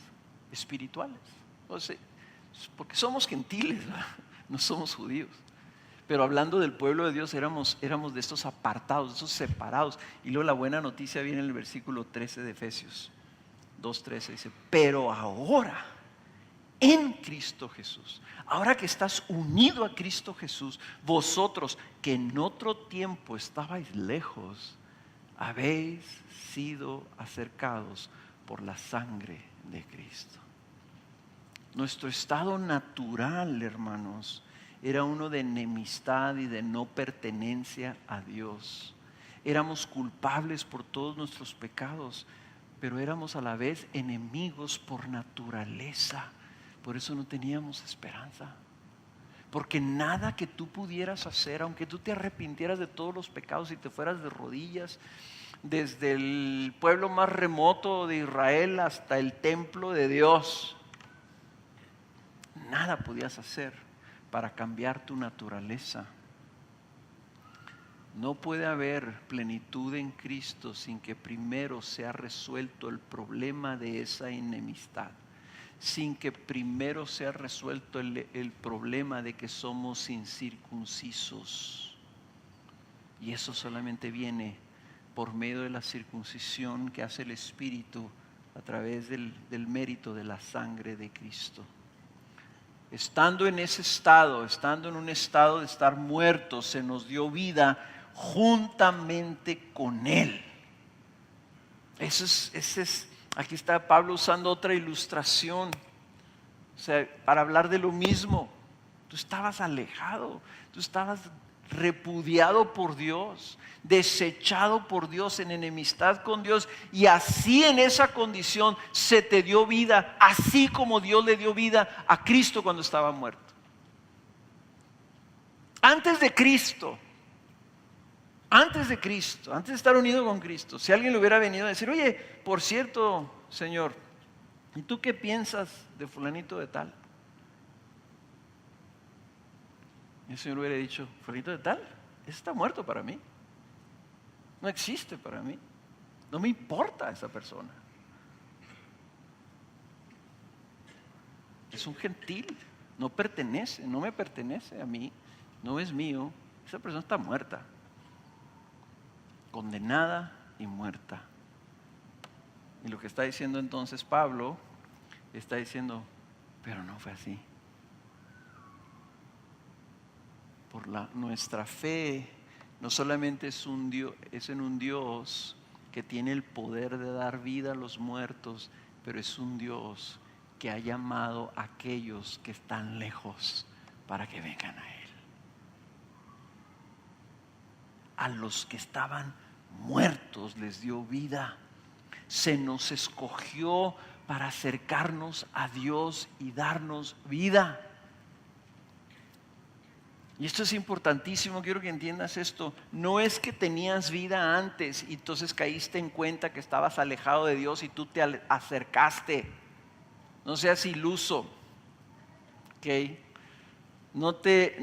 espirituales. O sea, porque somos gentiles, ¿verdad? No somos judíos. Pero hablando del pueblo de Dios, éramos de estos apartados, de estos separados. Y luego la buena noticia viene en el versículo 13 de Efesios 2:13. Dice, pero ahora, en Cristo Jesús, ahora que estás unido a Cristo Jesús, vosotros que en otro tiempo estabais lejos, habéis sido acercados por la sangre de Cristo. Nuestro estado natural, hermanos, era uno de enemistad y de no pertenencia a Dios. Éramos culpables por todos nuestros pecados, pero éramos a la vez enemigos por naturaleza. Por eso no teníamos esperanza. Porque nada que tú pudieras hacer, aunque tú te arrepintieras de todos los pecados y te fueras de rodillas, desde el pueblo más remoto de Israel hasta el templo de Dios, nada podías hacer para cambiar tu naturaleza. No puede haber plenitud en Cristo sin que primero sea resuelto el problema de esa enemistad, sin que primero sea resuelto el problema de que somos incircuncisos. Y eso solamente viene por medio de la circuncisión que hace el Espíritu a través del mérito de la sangre de Cristo. Estando en ese estado, estando en un estado de estar muertos, se nos dio vida juntamente con Él. Aquí está Pablo usando otra ilustración, o sea, para hablar de lo mismo. Tú estabas alejado, tú estabas repudiado por Dios, desechado por Dios, en enemistad con Dios, y así en esa condición se te dio vida, así como Dios le dio vida a Cristo cuando estaba muerto. Antes de Cristo, antes de estar unido con Cristo, si alguien le hubiera venido a decir, oye, por cierto, Señor, ¿y tú qué piensas de fulanito de tal? Y el Señor hubiera dicho, fulanito de tal, ese está muerto para mí. No existe para mí. No me importa esa persona. Es un gentil, no me pertenece a mí, no es mío. Esa persona está muerta, condenada y muerta. Y lo que está diciendo entonces Pablo, está diciendo, pero no fue así. Por nuestra fe, no solamente es en un Dios que tiene el poder de dar vida a los muertos, pero es un Dios que ha llamado a aquellos que están lejos para que vengan a Él. A los que estaban muertos les dio vida. Se nos escogió para acercarnos a Dios y darnos vida. Y esto es importantísimo, quiero que entiendas esto. No es que tenías vida antes y entonces caíste en cuenta que estabas alejado de Dios y tú te acercaste. No seas iluso, ¿ok? No te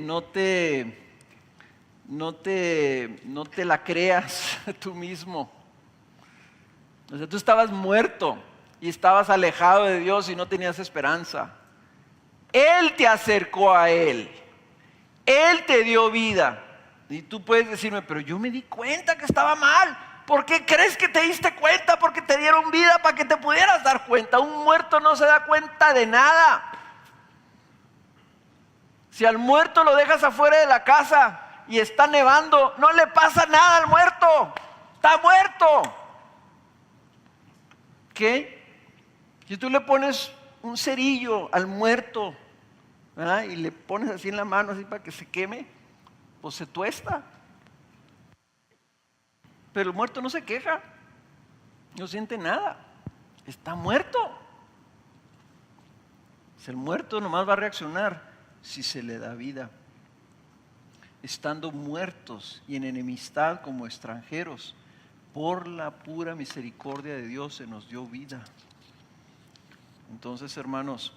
la creas tú mismo. O sea, tú estabas muerto y estabas alejado de Dios y no tenías esperanza. Él te acercó a Él. Él te dio vida. Y tú puedes decirme, pero yo me di cuenta que estaba mal. ¿Por qué crees que te diste cuenta? Porque te dieron vida para que te pudieras dar cuenta. Un muerto no se da cuenta de nada. Si al muerto lo dejas afuera de la casa y está nevando, no le pasa nada al muerto. Está muerto. ¿Qué? Si tú le pones un cerillo al muerto, ¿verdad? Y le pones así en la mano así para que se queme, pues se tuesta. Pero el muerto no se queja, no siente nada, está muerto. Si el muerto nomás va a reaccionar si se le da vida. Estando muertos y en enemistad como extranjeros, por la pura misericordia de Dios se nos dio vida. Entonces, hermanos,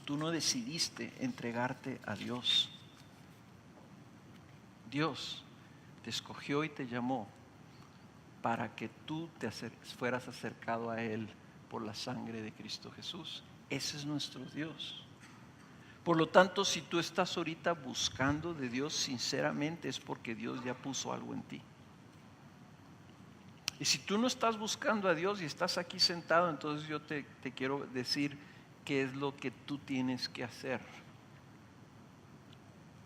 tú no decidiste entregarte a Dios. Dios te escogió y te llamó para que tú fueras acercado a Él por la sangre de Cristo Jesús. Ese es nuestro Dios. Por lo tanto, si tú estás ahorita buscando de Dios sinceramente, es porque Dios ya puso algo en ti. Y si tú no estás buscando a Dios y estás aquí sentado, entonces yo te quiero decir qué es lo que tú tienes que hacer.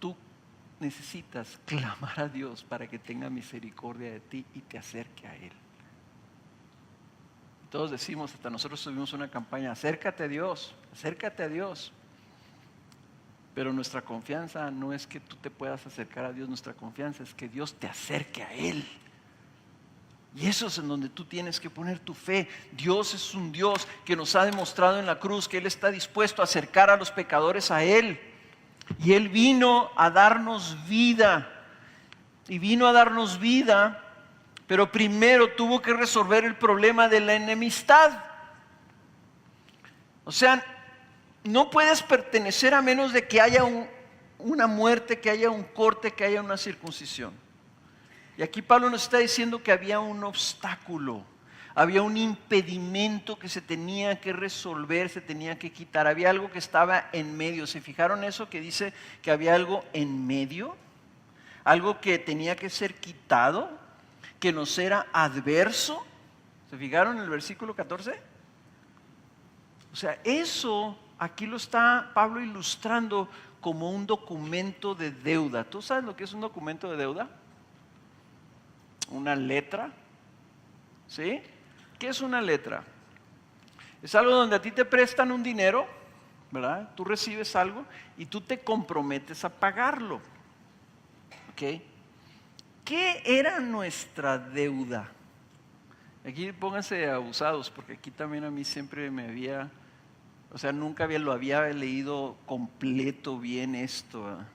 Tú necesitas clamar a Dios para que tenga misericordia de ti y te acerque a Él. Todos decimos, hasta nosotros tuvimos una campaña, acércate a Dios, acércate a Dios. Pero nuestra confianza no es que tú te puedas acercar a Dios, nuestra confianza es que Dios te acerque a Él. Y eso es en donde tú tienes que poner tu fe. Dios es un Dios que nos ha demostrado en la cruz que Él está dispuesto a acercar a los pecadores a Él. Y Él vino a darnos vida. Y vino a darnos vida, pero primero tuvo que resolver el problema de la enemistad. O sea, no puedes pertenecer a menos de que haya una muerte, que haya un corte, que haya una circuncisión. Y aquí Pablo nos está diciendo que había un obstáculo, había un impedimento que se tenía que resolver, se tenía que quitar. Había algo que estaba en medio. ¿Se fijaron eso que dice que había algo en medio? Algo que tenía que ser quitado, que nos era adverso. ¿Se fijaron en el versículo 14? O sea, eso aquí lo está Pablo ilustrando como un documento de deuda. ¿Tú sabes lo que es un documento de deuda? Una letra, ¿sí? ¿Qué es una letra? Es algo donde a ti te prestan un dinero, ¿verdad? Tú recibes algo y tú te comprometes a pagarlo, ¿ok? ¿Qué era nuestra deuda? Aquí pónganse abusados, porque aquí también a mí siempre me había, o sea, nunca lo había leído completo bien esto, ¿verdad?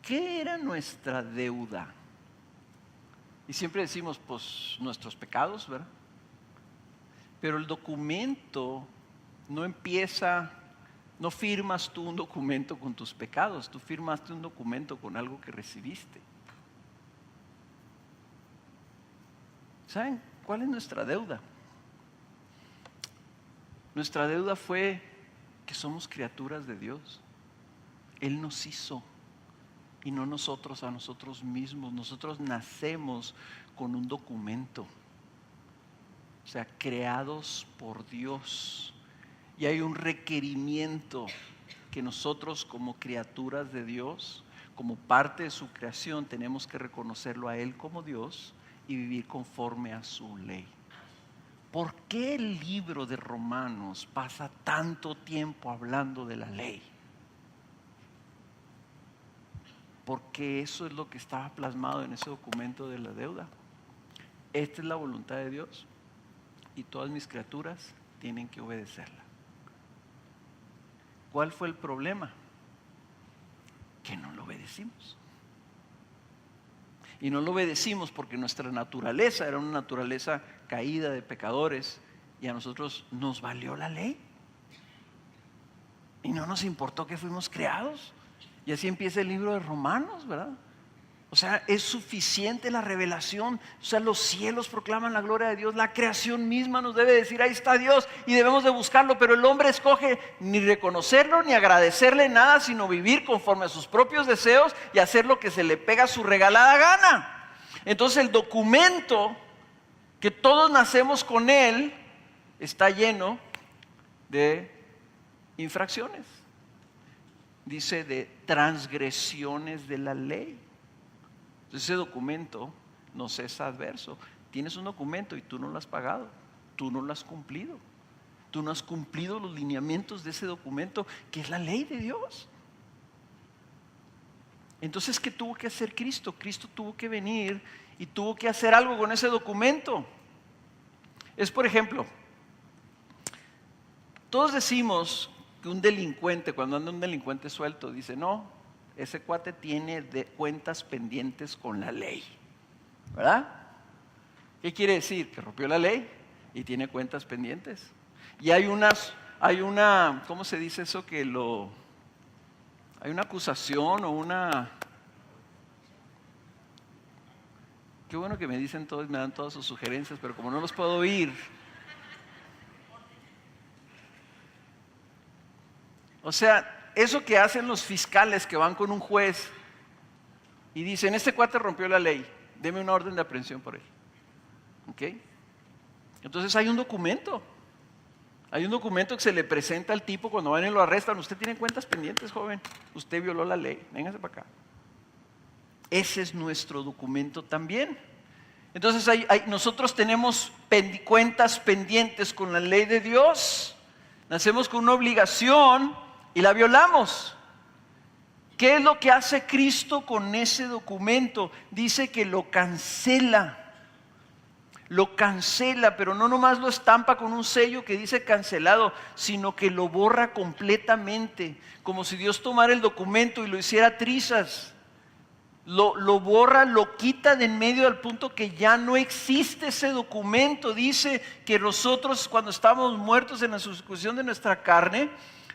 ¿Qué era nuestra deuda? Y siempre decimos, pues, nuestros pecados, ¿verdad? Pero el documento no empieza, no firmas tú un documento con tus pecados, tú firmaste un documento con algo que recibiste. ¿Saben cuál es nuestra deuda? Nuestra deuda fue que somos criaturas de Dios. Él nos hizo. Y no nosotros a nosotros mismos. Nosotros nacemos con un documento. O sea, creados por Dios. Y hay un requerimiento que nosotros como criaturas de Dios, como parte de su creación, tenemos que reconocerlo a Él como Dios y vivir conforme a su ley. ¿Por qué el libro de Romanos pasa tanto tiempo hablando de la ley? Porque eso es lo que estaba plasmado en ese documento de la deuda. Esta es la voluntad de Dios y todas mis criaturas tienen que obedecerla. ¿Cuál fue el problema? Que no lo obedecimos. Y no lo obedecimos porque nuestra naturaleza era una naturaleza caída de pecadores y a nosotros nos valió la ley. Y no nos importó que fuimos creados. Y así empieza el libro de Romanos, ¿verdad? O sea, es suficiente la revelación. O sea, los cielos proclaman la gloria de Dios. La creación misma nos debe decir, ahí está Dios y debemos de buscarlo. Pero el hombre escoge ni reconocerlo ni agradecerle nada, sino vivir conforme a sus propios deseos y hacer lo que se le pega a su regalada gana. Entonces el documento que todos nacemos con él está lleno de infracciones. Dice de transgresiones de la ley. Entonces ese documento nos es adverso. Tienes un documento y tú no lo has pagado, tú no lo has cumplido. Tú no has cumplido los lineamientos de ese documento que es la ley de Dios. Entonces, ¿qué tuvo que hacer Cristo? Cristo tuvo que venir y tuvo que hacer algo con ese documento. Es, por ejemplo, todos decimos que un delincuente, cuando anda un delincuente suelto, dice, no, ese cuate tiene cuentas pendientes con la ley, ¿verdad? ¿Qué quiere decir? Que rompió la ley y tiene cuentas pendientes. Y hay una, ¿cómo se dice eso? Hay una acusación o una... Qué bueno que me dicen todos, me dan todas sus sugerencias, pero como no los puedo oír. O sea, eso que hacen los fiscales que van con un juez y dicen, este cuate rompió la ley, deme una orden de aprehensión por él. ¿Ok? Entonces hay un documento. Hay un documento que se le presenta al tipo cuando van y lo arrestan. Usted tiene cuentas pendientes, joven. Usted violó la ley. Véngase para acá. Ese es nuestro documento también. Entonces nosotros tenemos cuentas pendientes con la ley de Dios. Nacemos con una obligación y la violamos. ¿Qué es lo que hace Cristo con ese documento? Dice que lo cancela. Lo cancela, pero no nomás lo estampa con un sello que dice cancelado, sino que lo borra completamente, como si Dios tomara el documento y lo hiciera trizas. Lo borra, lo quita de en medio al punto que ya no existe ese documento. Dice que nosotros, cuando estábamos muertos en la sustitución de nuestra carne,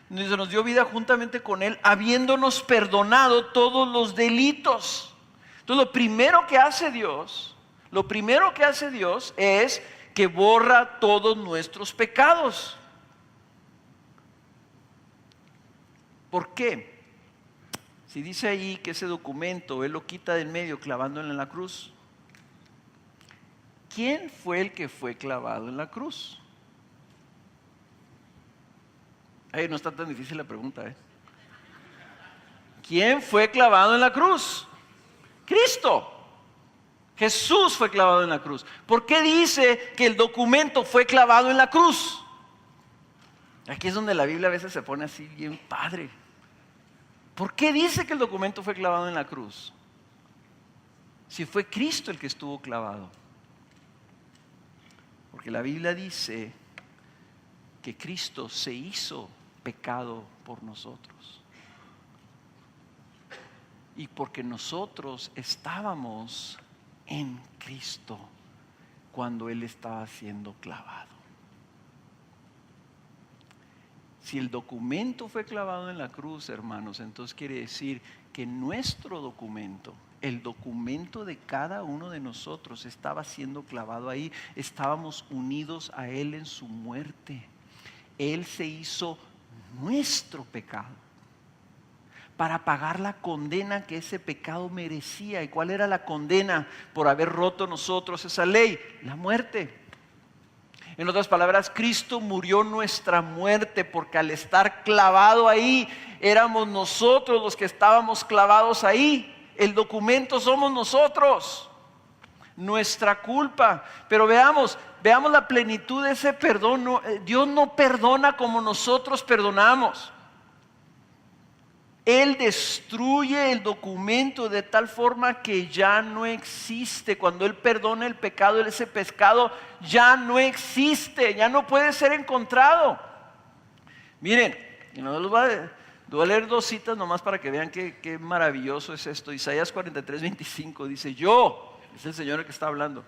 se nos dio vida juntamente con Él, habiéndonos perdonado todos los delitos. Entonces lo primero que hace Dios es que borra todos nuestros pecados. ¿Por qué? Si dice ahí que ese documento Él lo quita del medio clavándolo en la cruz, ¿quién fue el que fue clavado en la cruz? No está tan difícil la pregunta, ¿eh? ¿Quién fue clavado en la cruz? Cristo. Jesús fue clavado en la cruz. ¿Por qué dice que el documento fue clavado en la cruz? Aquí es donde la Biblia a veces se pone así bien padre. ¿Por qué dice que el documento fue clavado en la cruz? Si fue Cristo el que estuvo clavado. Porque la Biblia dice que Cristo se hizo pecado por nosotros. Y porque nosotros estábamos en Cristo cuando Él estaba siendo clavado. Si el documento fue clavado en la cruz, hermanos, entonces quiere decir que nuestro documento, el documento de cada uno de nosotros estaba siendo clavado ahí. Estábamos unidos a Él en su muerte. Él se hizo nuestro pecado para pagar la condena que ese pecado merecía. ¿Y cuál era la condena por haber roto nosotros esa ley? La muerte. En otras palabras, Cristo murió nuestra muerte, porque al estar clavado ahí, éramos nosotros los que estábamos clavados ahí. El documento somos nosotros, nuestra culpa. Pero veamos la plenitud de ese perdón. Dios no perdona como nosotros perdonamos. Él destruye el documento de tal forma que ya no existe. Cuando Él perdona el pecado, ese pecado ya no existe, ya no puede ser encontrado. Miren, voy a leer dos citas nomás para que vean qué maravilloso es esto. Isaías 43:25 dice: es el Señor el que está hablando.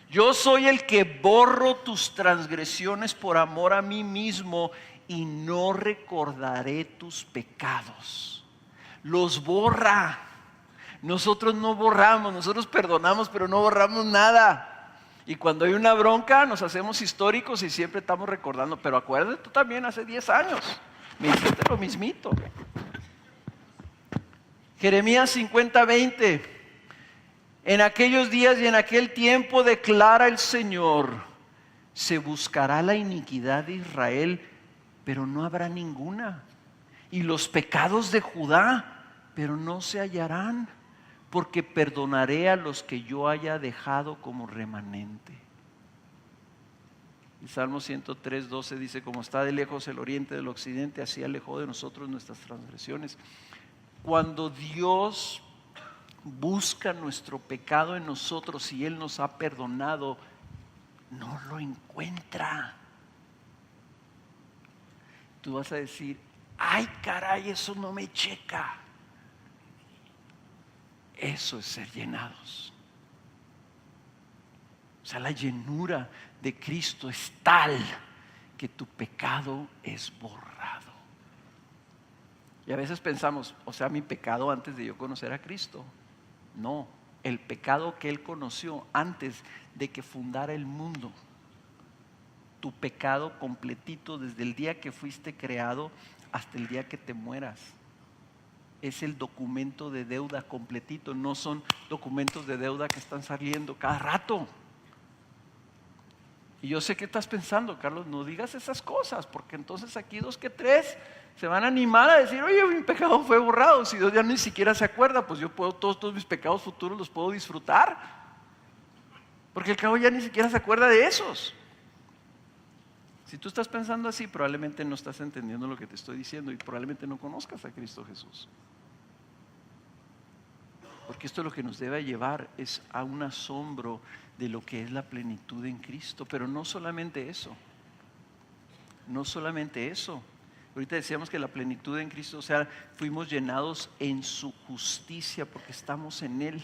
Yo soy el que borro tus transgresiones por amor a mí mismo y no recordaré tus pecados. Los borra. Nosotros no borramos, nosotros perdonamos, pero no borramos nada. Y cuando hay una bronca nos hacemos históricos y siempre estamos recordando. Pero acuérdate, tú también hace 10 años me hiciste lo mismito. Jeremías 50:20. En aquellos días y en aquel tiempo, declara el Señor, se buscará la iniquidad de Israel, pero no habrá ninguna. Y los pecados de Judá, pero no se hallarán, porque perdonaré a los que yo haya dejado como remanente. El Salmo 103:12 dice: como está de lejos el oriente del occidente, así alejó de nosotros nuestras transgresiones. Cuando Dios busca nuestro pecado en nosotros y Él nos ha perdonado, no lo encuentra. Tú vas a decir: ay, caray, eso no me checa. Eso es ser llenados. O sea, la llenura de Cristo es tal que tu pecado es borrado. Y a veces pensamos: o sea, mi pecado antes de yo conocer a Cristo. No, el pecado que Él conoció antes de que fundara el mundo. Tu pecado completito desde el día que fuiste creado hasta el día que te mueras. es el documento de deuda completito, no son documentos de deuda que están saliendo cada rato. Y yo sé que estás pensando, Carlos, no digas esas cosas, porque entonces aquí 2 que 3 se van a animar a decir, oye, mi pecado fue borrado. Si Dios ya ni siquiera se acuerda, pues yo puedo, todos mis pecados futuros los puedo disfrutar, porque el cabo ya ni siquiera se acuerda de esos. Si tú estás pensando así, probablemente no estás entendiendo lo que te estoy diciendo y probablemente no conozcas a Cristo Jesús. Porque esto lo que nos debe llevar es a un asombro de lo que es la plenitud en Cristo. Pero no solamente eso. No solamente eso. Ahorita decíamos que la plenitud en Cristo, o sea, fuimos llenados en su justicia porque estamos en Él.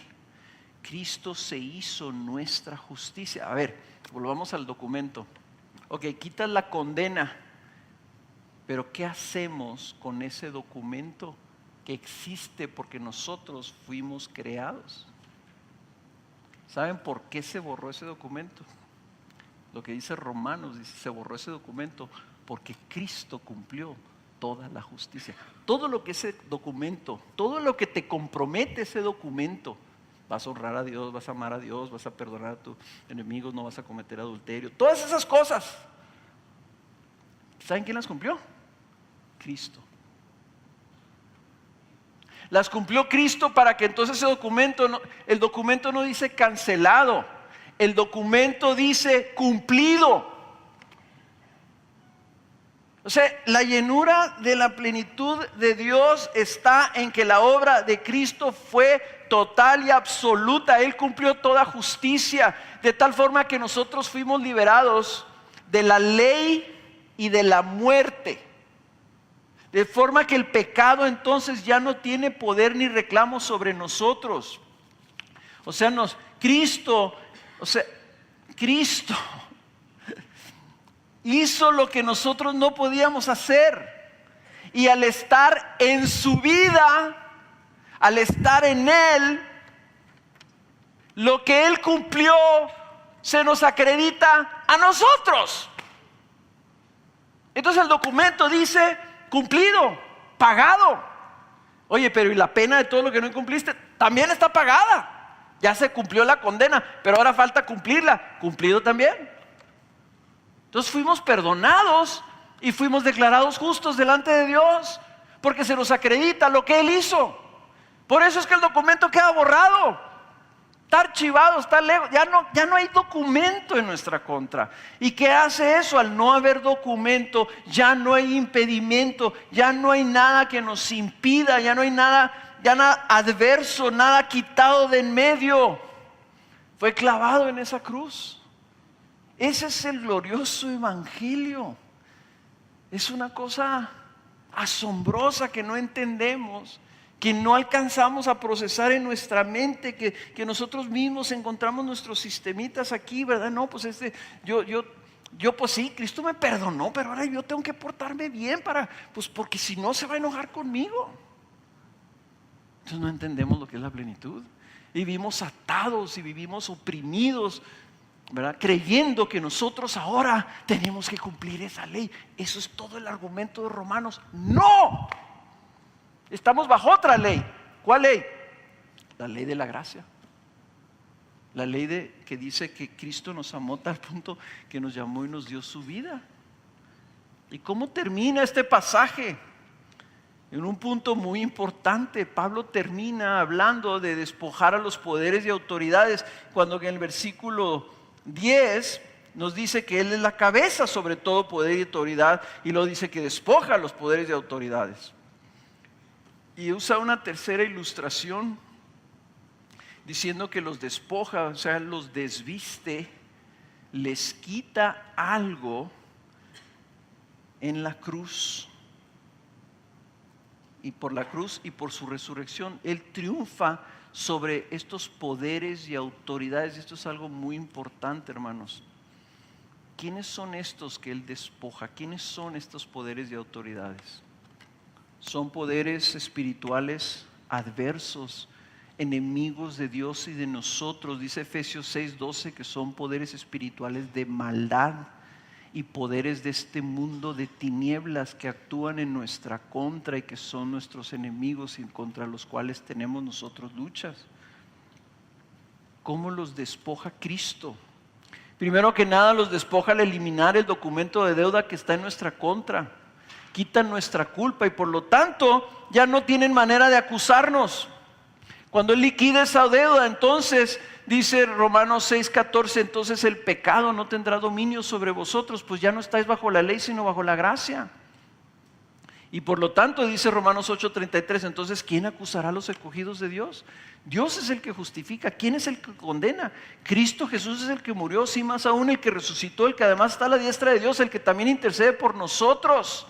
Cristo se hizo nuestra justicia. A ver, volvamos al documento. Ok, quitas la condena. Pero ¿qué hacemos con ese documento que existe porque nosotros fuimos creados? ¿Saben por qué se borró ese documento? Lo que dice Romanos, dice, se borró ese documento porque Cristo cumplió toda la justicia. Todo lo que ese documento, todo lo que te compromete ese documento, vas a honrar a Dios, vas a amar a Dios, vas a perdonar a tus enemigos, no vas a cometer adulterio, todas esas cosas. ¿Saben quién las cumplió? Cristo. Las cumplió Cristo para que entonces ese documento, el documento no dice cancelado, el documento dice cumplido. O sea, la llenura de la plenitud de Dios está en que la obra de Cristo fue total y absoluta. Él cumplió toda justicia, de tal forma que nosotros fuimos liberados de la ley y de la muerte. De forma que el pecado entonces ya no tiene poder ni reclamo sobre nosotros. O sea, Cristo hizo lo que nosotros no podíamos hacer. Y al estar en su vida, al estar en Él, lo que Él cumplió se nos acredita a nosotros. Entonces el documento dice cumplido, pagado. Oye, pero ¿y la pena de todo lo que no cumpliste? También está pagada. Ya se cumplió la condena, pero ahora falta cumplirla. Cumplido también. Entonces fuimos perdonados y fuimos declarados justos delante de Dios, porque se nos acredita lo que Él hizo. Por eso es que el documento queda borrado, está archivado, está lejos, ya no hay documento en nuestra contra. ¿Y qué hace eso? Al no haber documento, ya no hay impedimento, ya no hay nada que nos impida, ya no hay nada, ya nada adverso, nada quitado de en medio. Fue clavado en esa cruz. Ese es el glorioso evangelio. Es una cosa asombrosa que no entendemos, que no alcanzamos a procesar en nuestra mente, que nosotros mismos encontramos nuestros sistemitas aquí, ¿verdad? No, pues yo pues sí, Cristo me perdonó, pero ahora yo tengo que portarme bien porque si no se va a enojar conmigo. Entonces no entendemos lo que es la plenitud. Vivimos atados y vivimos oprimidos, ¿verdad? Creyendo que nosotros ahora tenemos que cumplir esa ley. Eso es todo el argumento de Romanos. ¡No! Estamos bajo otra ley. ¿Cuál ley? La ley de la gracia. La ley que dice que Cristo nos amó a tal punto que nos llamó y nos dio su vida. ¿Y cómo termina este pasaje? En un punto muy importante. Pablo termina hablando de despojar a los poderes y autoridades, cuando en el versículo 10 nos dice que Él es la cabeza sobre todo poder y autoridad, y luego dice que despoja a los poderes y autoridades. Y usa una tercera ilustración diciendo que los despoja, o sea, los desviste, les quita algo en la cruz. Y por la cruz y por su resurrección, Él triunfa sobre estos poderes y autoridades. Esto es algo muy importante, hermanos. ¿Quiénes son estos que Él despoja? ¿Quiénes son estos poderes y autoridades? Son poderes espirituales adversos, enemigos de Dios y de nosotros. Dice Efesios 6:12 que son poderes espirituales de maldad y poderes de este mundo de tinieblas que actúan en nuestra contra y que son nuestros enemigos y contra los cuales tenemos nosotros luchas. ¿Cómo los despoja Cristo? Primero que nada los despoja al eliminar el documento de deuda que está en nuestra contra. Quitan nuestra culpa y por lo tanto ya no tienen manera de acusarnos. Cuando Él liquida esa deuda, entonces dice Romanos 6:14, entonces el pecado no tendrá dominio sobre vosotros, pues ya no estáis bajo la ley sino bajo la gracia. Y por lo tanto dice Romanos 8:33, entonces ¿quién acusará a los escogidos de Dios? Dios es el que justifica. ¿Quién es el que condena? Cristo Jesús es el que murió, sí, más aún el que resucitó, el que además está a la diestra de Dios, el que también intercede por nosotros.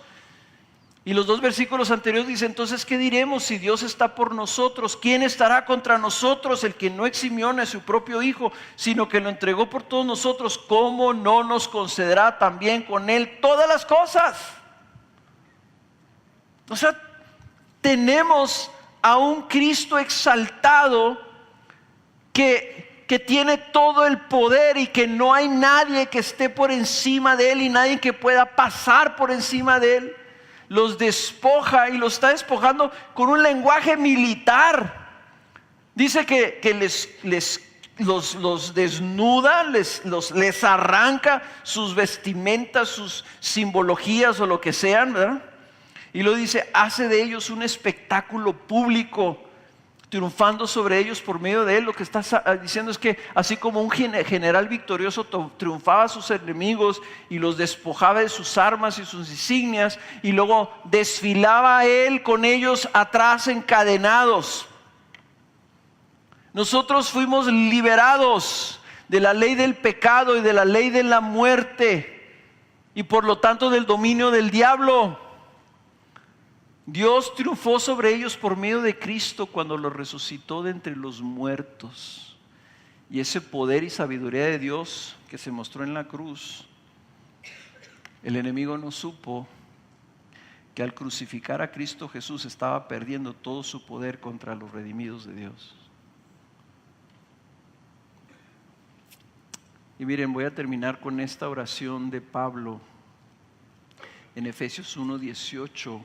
Y los dos versículos anteriores dicen, entonces ¿qué diremos si Dios está por nosotros? ¿Quién estará contra nosotros? El que no eximió a su propio Hijo, sino que lo entregó por todos nosotros, ¿cómo no nos concederá también con Él todas las cosas? O sea, tenemos a un Cristo exaltado que tiene todo el poder y que no hay nadie que esté por encima de Él y nadie que pueda pasar por encima de Él. Los despoja y los está despojando con un lenguaje militar. Dice que los desnuda, les arranca sus vestimentas, sus simbologías o lo que sean, ¿verdad? Y lo dice, hace de ellos un espectáculo público, triunfando sobre ellos por medio de Él. Lo que está diciendo es que así como un general victorioso triunfaba a sus enemigos y los despojaba de sus armas y sus insignias, y luego desfilaba a Él con ellos atrás encadenados. Nosotros fuimos liberados de la ley del pecado y de la ley de la muerte y por lo tanto del dominio del diablo. Dios triunfó sobre ellos por medio de Cristo cuando los resucitó de entre los muertos. Y ese poder y sabiduría de Dios que se mostró en la cruz, el enemigo no supo que al crucificar a Cristo Jesús estaba perdiendo todo su poder contra los redimidos de Dios. Y miren, voy a terminar con esta oración de Pablo en Efesios 1:18.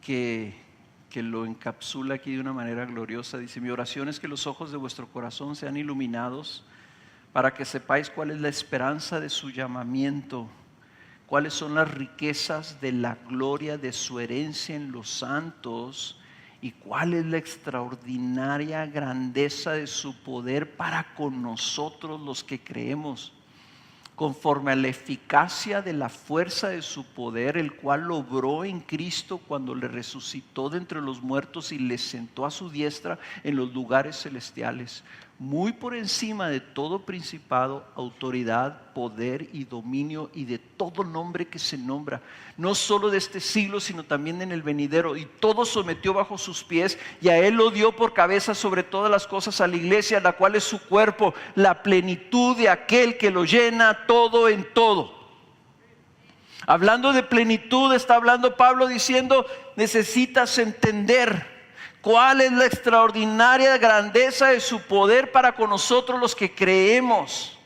Que lo encapsula aquí de una manera gloriosa. Dice, mi oración es que los ojos de vuestro corazón sean iluminados para que sepáis cuál es la esperanza de su llamamiento, cuáles son las riquezas de la gloria de su herencia en los santos y cuál es la extraordinaria grandeza de su poder para con nosotros los que creemos, conforme a la eficacia de la fuerza de su poder, el cual obró en Cristo cuando le resucitó de entre los muertos y le sentó a su diestra en los lugares celestiales, muy por encima de todo principado, autoridad, poder y dominio y de todo nombre que se nombra, no solo de este siglo, sino también en el venidero, y todo sometió bajo sus pies, y a Él lo dio por cabeza sobre todas las cosas a la iglesia, la cual es su cuerpo, la plenitud de aquel que lo llena todo en todo. Hablando de plenitud, está hablando Pablo diciendo, necesitas entender cuál es la extraordinaria grandeza de su poder para con nosotros los que creemos.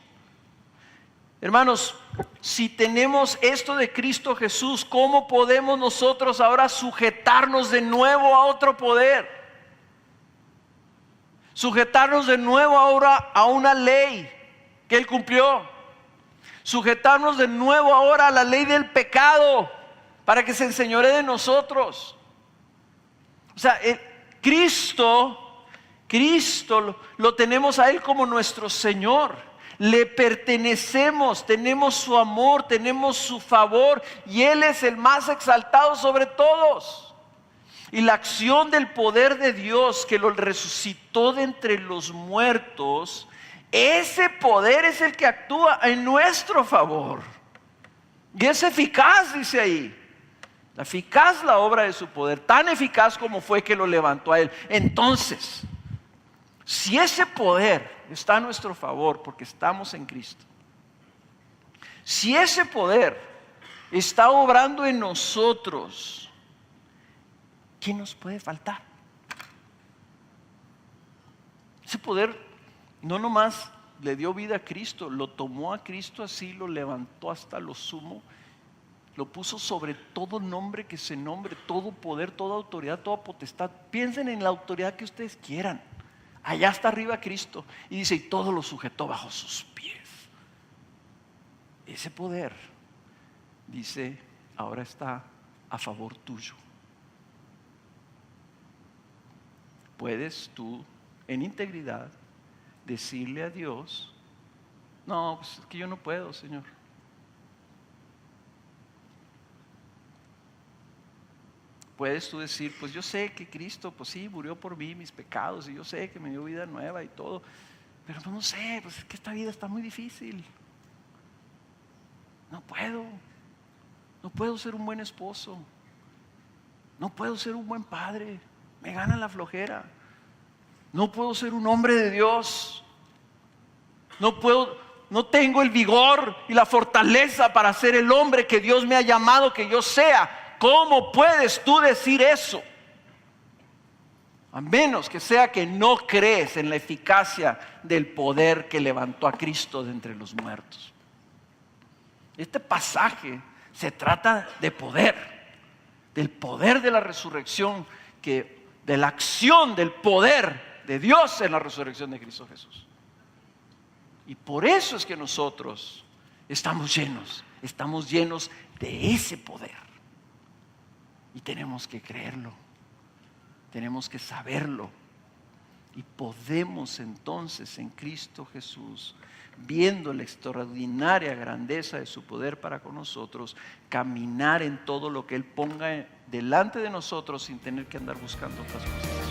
Hermanos, si tenemos esto de Cristo Jesús, ¿cómo podemos nosotros ahora sujetarnos de nuevo a otro poder? Sujetarnos de nuevo ahora a una ley que Él cumplió. Sujetarnos de nuevo ahora a la ley del pecado para que se enseñoree de nosotros. O sea, Cristo lo tenemos a Él como nuestro Señor. Le pertenecemos, tenemos su amor, tenemos su favor y Él es el más exaltado sobre todos. Y la acción del poder de Dios que lo resucitó de entre los muertos, ese poder es el que actúa en nuestro favor. Y es eficaz, dice ahí. Eficaz la obra de su poder, tan eficaz como fue que lo levantó a Él. Entonces, si ese poder está a nuestro favor porque estamos en Cristo, si ese poder está obrando en nosotros, ¿qué nos puede faltar? Ese poder no nomás le dio vida a Cristo, lo tomó a Cristo así, lo levantó hasta lo sumo, lo puso sobre todo nombre que se nombre, todo poder, toda autoridad, toda potestad. Piensen en la autoridad que ustedes quieran. Allá está arriba Cristo. Y dice, y todo lo sujetó bajo sus pies. Ese poder, dice, ahora está a favor tuyo. Puedes tú, en integridad, decirle a Dios, no, pues es que yo no puedo, Señor. Puedes tú decir, pues yo sé que Cristo, pues sí, murió por mí, mis pecados, y yo sé que me dio vida nueva y todo, pero pues no sé, pues es que esta vida está muy difícil. No puedo ser un buen esposo, no puedo ser un buen padre, me gana la flojera, no puedo ser un hombre de Dios, no tengo el vigor y la fortaleza para ser el hombre que Dios me ha llamado que yo sea. ¿Cómo puedes tú decir eso? A menos que sea que no crees en la eficacia del poder que levantó a Cristo de entre los muertos. Este pasaje se trata de poder, del poder de la resurrección, de la acción del poder de Dios en la resurrección de Cristo Jesús. Y por eso es que nosotros estamos llenos de ese poder. Y tenemos que creerlo, tenemos que saberlo. Y podemos entonces en Cristo Jesús, viendo la extraordinaria grandeza de su poder para con nosotros, caminar en todo lo que Él ponga delante de nosotros sin tener que andar buscando otras cosas.